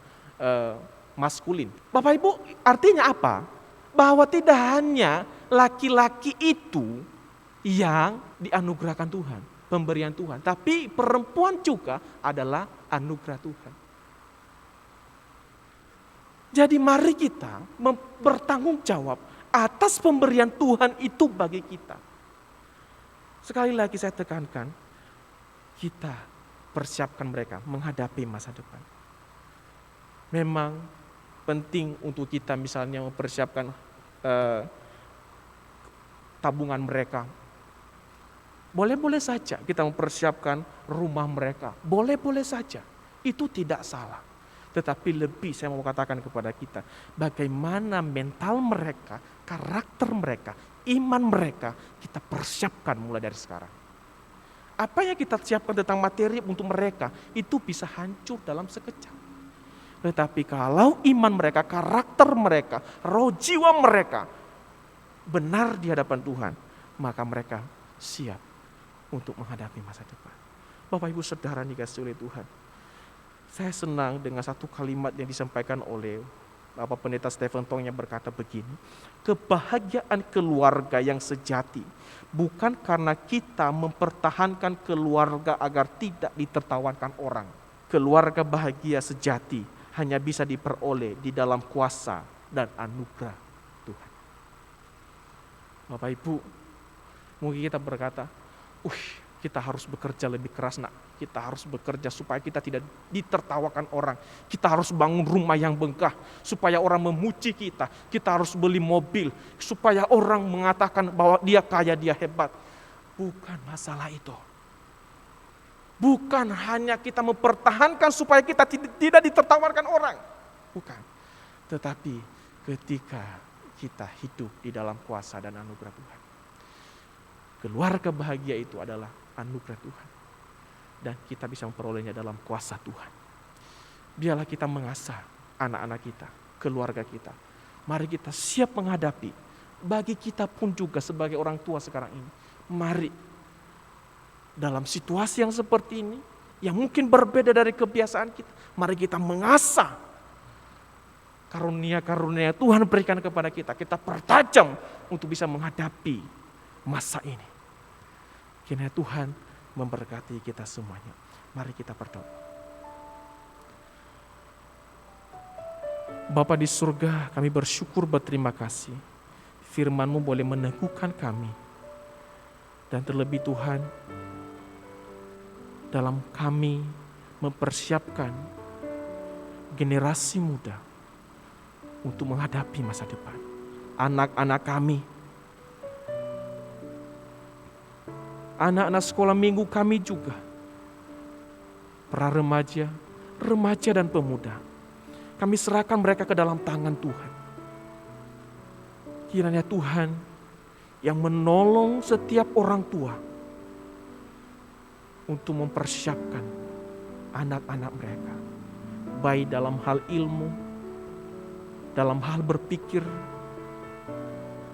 S2: maskulin. Bapak Ibu, artinya apa? Bahwa tidak hanya laki-laki itu yang dianugerahkan Tuhan, pemberian Tuhan, tapi perempuan juga adalah anugerah Tuhan. Jadi mari kita bertanggung jawab atas pemberian Tuhan itu bagi kita. Sekali lagi saya tekankan, kita persiapkan mereka menghadapi masa depan. Memang penting untuk kita misalnya mempersiapkan tabungan mereka. Boleh-boleh saja kita mempersiapkan rumah mereka. Boleh-boleh saja. Itu tidak salah. Tetapi lebih saya mau katakan kepada kita, bagaimana mental mereka, karakter mereka, iman mereka, kita persiapkan mulai dari sekarang. Apa yang kita siapkan tentang materi untuk mereka, itu bisa hancur dalam sekejap. Tetapi kalau iman mereka, karakter mereka, roh jiwa mereka, benar di hadapan Tuhan, maka mereka siap untuk menghadapi masa depan. Bapak Ibu Saudara dikasihi oleh Tuhan, saya senang dengan satu kalimat yang disampaikan oleh Bapak Pendeta Stephen Tong yang berkata begini, kebahagiaan keluarga yang sejati bukan karena kita mempertahankan keluarga agar tidak ditertawakan orang. Keluarga bahagia sejati hanya bisa diperoleh di dalam kuasa dan anugerah Tuhan. Bapak Ibu, mungkin kita berkata, kita harus bekerja lebih keras nak. Kita harus bekerja supaya kita tidak ditertawakan orang. Kita harus bangun rumah yang megah supaya orang memuji kita. Kita harus beli mobil supaya orang mengatakan bahwa dia kaya, dia hebat. Bukan masalah itu. Bukan hanya kita mempertahankan supaya kita tidak ditertawakan orang. Bukan. Tetapi ketika kita hidup di dalam kuasa dan anugerah Tuhan. Keluarga bahagia itu adalah anugerah Tuhan. Dan kita bisa memperolehnya dalam kuasa Tuhan. Biarlah kita mengasah anak-anak kita, keluarga kita. Mari kita siap menghadapi. Bagi kita pun juga sebagai orang tua sekarang ini. Mari dalam situasi yang seperti ini, yang mungkin berbeda dari kebiasaan kita, mari kita mengasah karunia-karunia Tuhan berikan kepada kita. Kita pertajam untuk bisa menghadapi masa ini. Kiranya Tuhan memberkati kita semuanya. Mari kita berdoa. Bapa di surga, kami bersyukur berterima kasih. Firman-Mu boleh meneguhkan kami. Dan terlebih Tuhan, dalam kami mempersiapkan generasi muda untuk menghadapi masa depan. Anak-anak kami, anak-anak sekolah minggu kami juga, para remaja, remaja dan pemuda. Kami serahkan mereka ke dalam tangan Tuhan. Kiranya Tuhan yang menolong setiap orang tua untuk mempersiapkan anak-anak mereka. Baik dalam hal ilmu, dalam hal berpikir,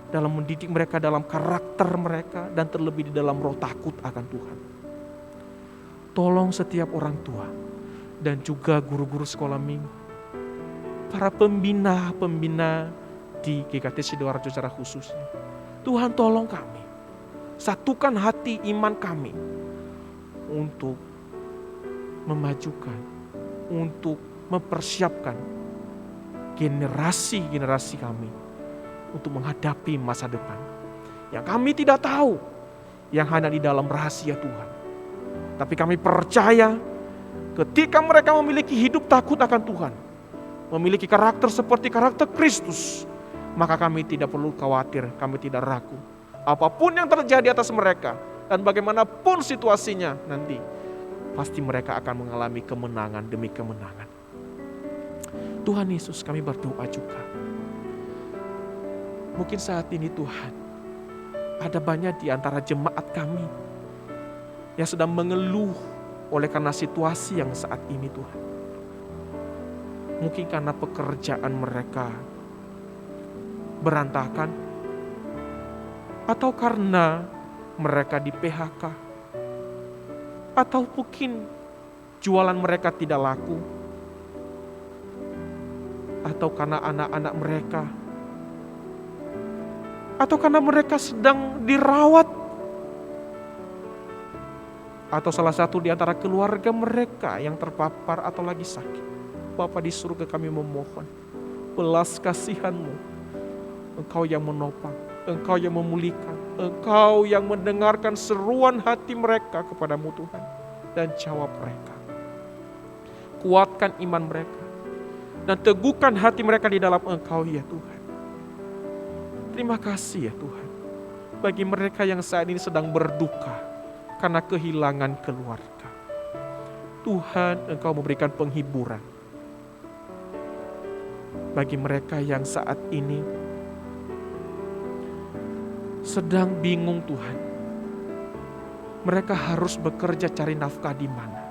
S2: dalam mendidik mereka dalam karakter mereka, dan terlebih di dalam roh takut akan Tuhan. Tolong setiap orang tua dan juga guru-guru sekolah minggu, para pembina-pembina di GKT Sidoarjo secara khususnya. Tuhan tolong kami, satukan hati iman kami untuk memajukan, untuk mempersiapkan generasi-generasi kami untuk menghadapi masa depan yang kami tidak tahu, yang hanya di dalam rahasia Tuhan. Tapi kami percaya ketika mereka memiliki hidup takut akan Tuhan, memiliki karakter seperti karakter Kristus, maka kami tidak perlu khawatir, kami tidak ragu. Apapun yang terjadi atas mereka dan bagaimanapun situasinya nanti, pasti mereka akan mengalami kemenangan demi kemenangan. Tuhan Yesus, kami berdoa juga. Mungkin saat ini Tuhan, ada banyak di antara jemaat kami yang sedang mengeluh oleh karena situasi yang saat ini Tuhan. Mungkin karena pekerjaan mereka berantakan, atau karena mereka di PHK, atau mungkin jualan mereka tidak laku, atau karena anak-anak mereka, atau karena mereka sedang dirawat, atau salah satu di antara keluarga mereka yang terpapar atau lagi sakit. Bapa di surga, kami memohon belas kasihan-Mu. Engkau yang menopang, Engkau yang memulihkan, Engkau yang mendengarkan seruan hati mereka kepadamu Tuhan, dan jawab mereka. Kuatkan iman mereka dan teguhkan hati mereka di dalam Engkau ya Tuhan. Terima kasih ya Tuhan, bagi mereka yang saat ini sedang berduka karena kehilangan keluarga. Tuhan, Engkau memberikan penghiburan bagi mereka yang saat ini sedang bingung Tuhan. Mereka harus bekerja cari nafkah di mana.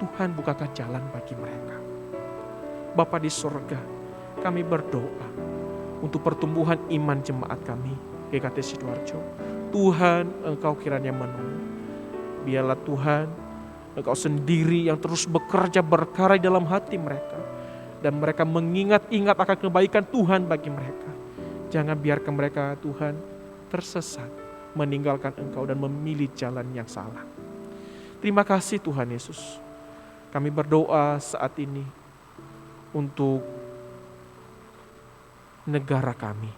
S2: Tuhan, bukakan jalan bagi mereka. Bapa di surga, kami berdoa untuk pertumbuhan iman jemaat kami GKT Sidoarjo. Tuhan, Engkau kiranya menolong. Biarlah Tuhan, Engkau sendiri yang terus bekerja berkarya dalam hati mereka, dan mereka mengingat-ingat akan kebaikan Tuhan bagi mereka. Jangan biarkan mereka Tuhan tersesat, meninggalkan Engkau dan memilih jalan yang salah. Terima kasih Tuhan Yesus. Kami berdoa saat ini untuk negara kami.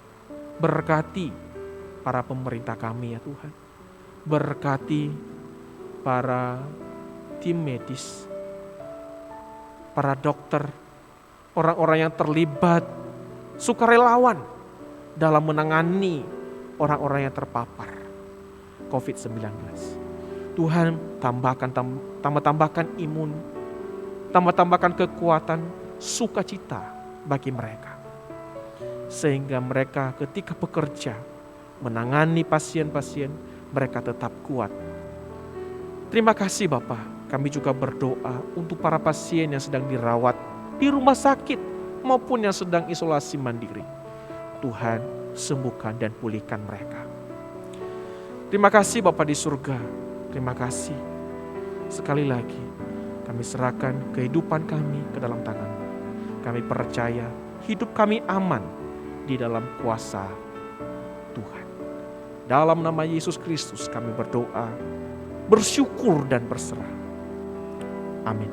S2: Berkati para pemerintah kami ya Tuhan. Berkati para tim medis, para dokter, orang-orang yang terlibat, sukarelawan dalam menangani orang-orang yang terpapar COVID-19. Tuhan, tambahkan imun, tambahkan kekuatan, sukacita bagi mereka. Sehingga mereka ketika bekerja, menangani pasien-pasien, mereka tetap kuat. Terima kasih Bapa. Kami juga berdoa untuk para pasien yang sedang dirawat di rumah sakit maupun yang sedang isolasi mandiri. Tuhan, sembuhkan dan pulihkan mereka. Terima kasih Bapa di surga. Terima kasih. Sekali lagi, kami serahkan kehidupan kami ke dalam tangan-Mu. Kami percaya hidup kami aman di dalam kuasa Tuhan. Dalam nama Yesus Kristus kami berdoa, bersyukur dan berserah. Amin.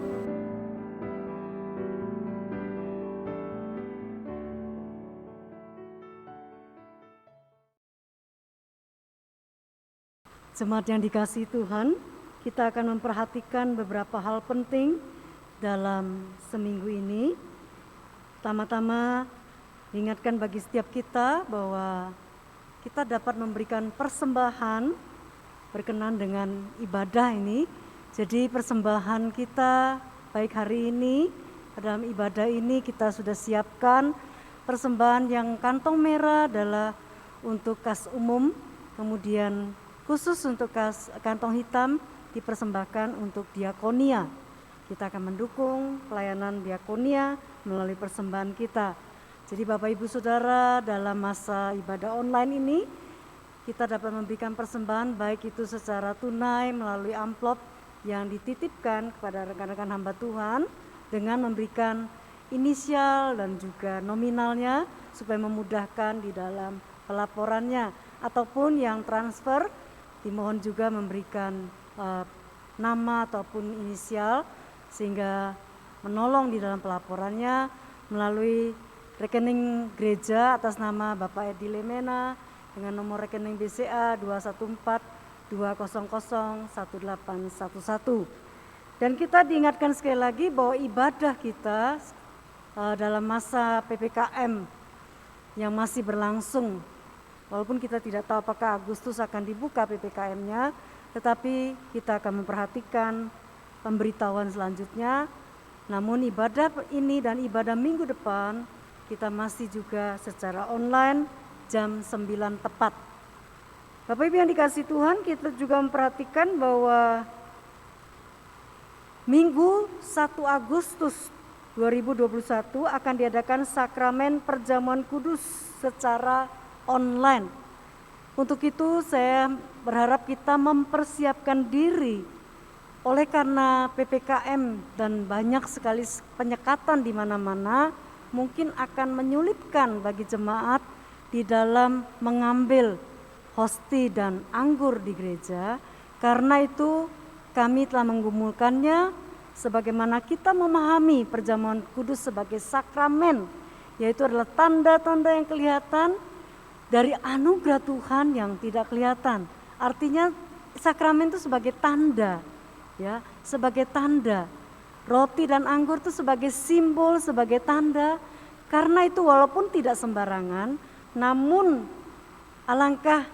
S3: Jemaat yang dikasihi Tuhan, kita akan memperhatikan beberapa hal penting dalam seminggu ini. Pertama-tama, ingatkan bagi setiap kita bahwa kita dapat memberikan persembahan berkenan dengan ibadah ini. Jadi persembahan kita baik hari ini, dalam ibadah ini kita sudah siapkan persembahan yang kantong merah adalah untuk kas umum, kemudian khusus untuk kas kantong hitam dipersembahkan untuk diakonia. Kita akan mendukung pelayanan diakonia melalui persembahan kita. Jadi Bapak Ibu Saudara, dalam masa ibadah online ini kita dapat memberikan persembahan baik itu secara tunai melalui amplop yang dititipkan kepada rekan-rekan hamba Tuhan dengan memberikan inisial dan juga nominalnya supaya memudahkan di dalam pelaporannya, ataupun yang transfer dimohon juga memberikan nama ataupun inisial sehingga menolong di dalam pelaporannya melalui rekening gereja atas nama Bapak Edi Lemena dengan nomor rekening BCA 214-200-1811. Dan kita diingatkan sekali lagi bahwa ibadah kita dalam masa PPKM yang masih berlangsung, walaupun kita tidak tahu apakah Agustus akan dibuka PPKM-nya, tetapi kita akan memperhatikan pemberitahuan selanjutnya. Namun ibadah ini dan ibadah minggu depan kita masih juga secara online jam 9 tepat. Bapak Ibu yang dikasihi Tuhan, kita juga memperhatikan bahwa Minggu 1 Agustus 2021 akan diadakan sakramen perjamuan kudus secara online. Untuk itu saya berharap kita mempersiapkan diri, oleh karena PPKM dan banyak sekali penyekatan di mana-mana mungkin akan menyulitkan bagi jemaat di dalam mengambil hosti dan anggur di gereja. Karena itu kami telah menggumulkannya sebagaimana kita memahami perjamuan kudus sebagai sakramen, yaitu adalah tanda-tanda yang kelihatan dari anugerah Tuhan yang tidak kelihatan. Artinya sakramen itu sebagai tanda, ya, sebagai tanda. Roti dan anggur itu sebagai simbol, sebagai tanda. Karena itu walaupun tidak sembarangan, namun alangkah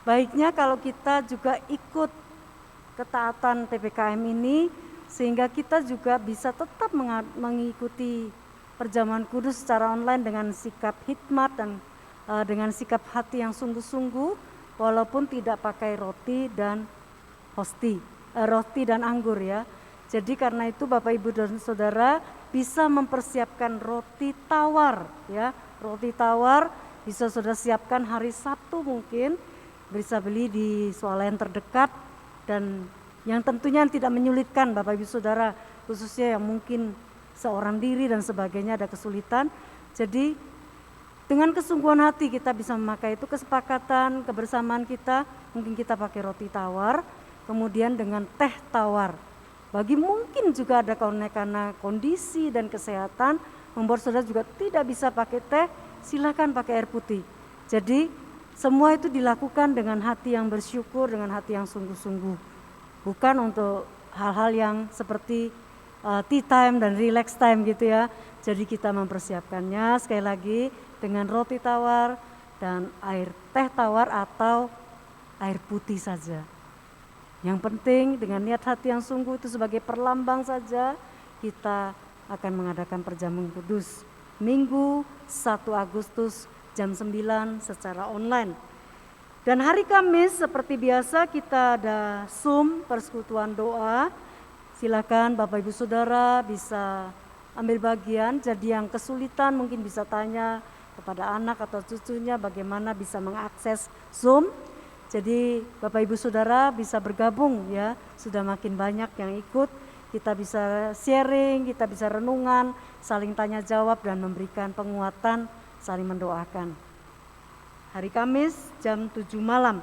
S3: baiknya kalau kita juga ikut ketaatan PPKM ini, sehingga kita juga bisa tetap mengikuti perjamuan kudus secara online dengan sikap hikmat dan dengan sikap hati yang sungguh-sungguh, walaupun tidak pakai roti dan roti dan anggur, ya. Jadi karena itu Bapak Ibu dan Saudara bisa mempersiapkan roti tawar, ya. Roti tawar bisa Saudara siapkan hari Sabtu, mungkin bisa beli di swalayan terdekat, dan yang tentunya tidak menyulitkan Bapak Ibu Saudara, khususnya yang mungkin seorang diri dan sebagainya ada kesulitan. Jadi dengan kesungguhan hati kita bisa memakai itu, kesepakatan, kebersamaan kita, mungkin kita pakai roti tawar, kemudian dengan teh tawar. Bagi mungkin juga ada karena kondisi dan kesehatan membuat saudara juga tidak bisa pakai teh, silakan pakai air putih. Jadi semua itu dilakukan dengan hati yang bersyukur, dengan hati yang sungguh-sungguh. Bukan untuk hal-hal yang seperti tea time dan relax time gitu ya. Jadi kita mempersiapkannya sekali lagi dengan roti tawar dan air teh tawar atau air putih saja. Yang penting dengan niat hati yang sungguh itu sebagai perlambang saja kita akan mengadakan perjamuan kudus Minggu 1 Agustus jam 9 secara online. Dan hari Kamis seperti biasa kita ada Zoom persekutuan doa. Silakan Bapak Ibu Saudara bisa ambil bagian. Jadi yang kesulitan mungkin bisa tanya kepada anak atau cucunya bagaimana bisa mengakses Zoom. Jadi Bapak Ibu Saudara bisa bergabung, ya, sudah makin banyak yang ikut, kita bisa sharing, kita bisa renungan, saling tanya jawab dan memberikan penguatan, saling mendoakan. Hari Kamis jam 7 malam.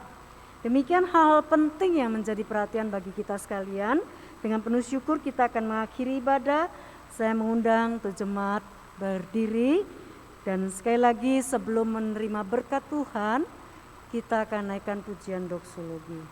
S3: Demikian hal-hal penting yang menjadi perhatian bagi kita sekalian. Dengan penuh syukur kita akan mengakhiri ibadah. Saya mengundang untuk jemaat berdiri, dan sekali lagi sebelum menerima berkat Tuhan, kita akan naikkan pujian doksologi.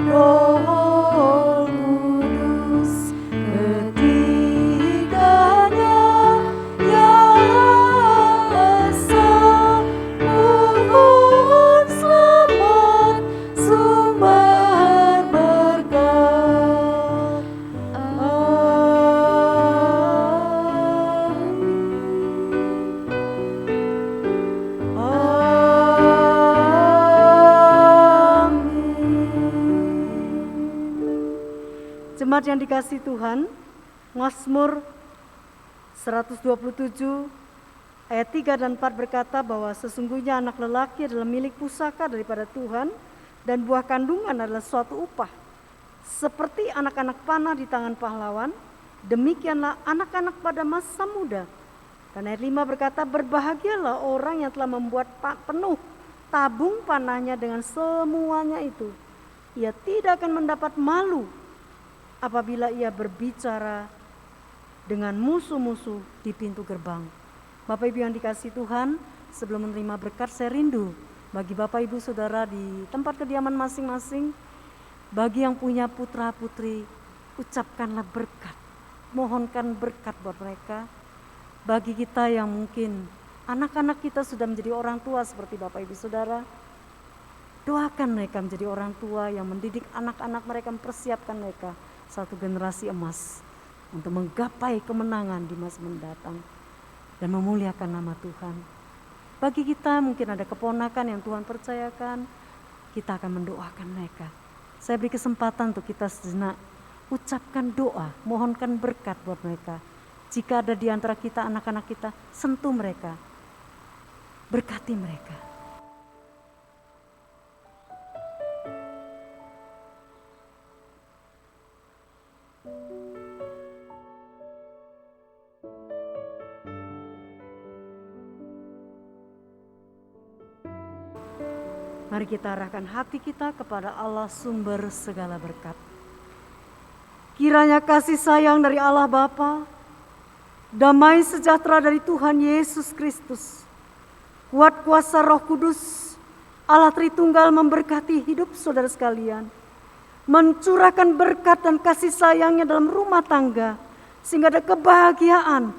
S4: Roh Kudus, ketika
S3: Jemaat yang dikasihi Tuhan, Mazmur 127 ayat 3 dan 4 berkata bahwa sesungguhnya anak lelaki adalah milik pusaka daripada Tuhan dan buah kandungan adalah suatu upah. Seperti anak-anak panah di tangan pahlawan, demikianlah anak-anak pada masa muda. Dan ayat 5 berkata, berbahagialah orang yang telah membuat penuh tabung panahnya dengan semuanya itu. Ia tidak akan mendapat malu apabila ia berbicara dengan musuh-musuh di pintu gerbang. Bapak Ibu yang dikasihi Tuhan, sebelum menerima berkat saya rindu bagi Bapak Ibu Saudara di tempat kediaman masing-masing, bagi yang punya putra-putri, ucapkanlah berkat, mohonkan berkat buat mereka. Bagi kita yang mungkin anak-anak kita sudah menjadi orang tua seperti Bapak Ibu Saudara, doakan mereka menjadi orang tua yang mendidik anak-anak mereka, mempersiapkan mereka satu generasi emas untuk menggapai kemenangan di masa mendatang dan memuliakan nama Tuhan. Bagi kita mungkin ada keponakan yang Tuhan percayakan, kita akan mendoakan mereka. Saya beri kesempatan untuk kita sejenak ucapkan doa, mohonkan berkat buat mereka. Jika ada di antara kita anak-anak kita, sentuh mereka, berkati mereka. Mari kita arahkan hati kita kepada Allah sumber segala berkat. Kiranya kasih sayang dari Allah Bapa, damai sejahtera dari Tuhan Yesus Kristus, kuat kuasa Roh Kudus, Allah Tritunggal memberkati hidup saudara sekalian, mencurahkan berkat dan kasih sayangnya dalam rumah tangga, sehingga ada kebahagiaan,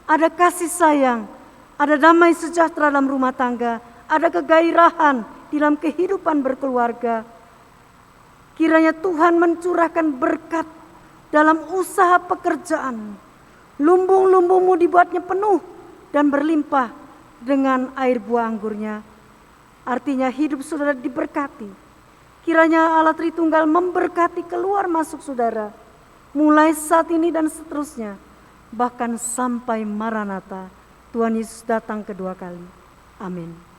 S3: ada kasih sayang, ada damai sejahtera dalam rumah tangga, ada kegairahan di dalam kehidupan berkeluarga. Kiranya Tuhan mencurahkan berkat dalam usaha pekerjaan. Lumbung-lumbungmu dibuatnya penuh dan berlimpah dengan air buah anggurnya. Artinya hidup saudara diberkati. Kiranya Allah Tritunggal memberkati keluar masuk saudara, mulai saat ini dan seterusnya, bahkan sampai Maranatha, Tuhan Yesus datang kedua kali. Amin.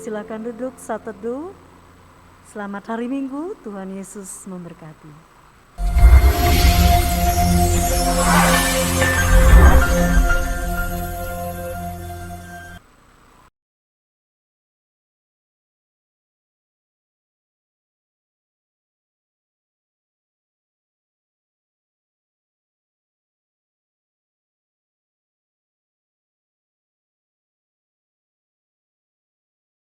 S3: Silakan duduk saat teduh. Selamat hari Minggu, Tuhan Yesus memberkati.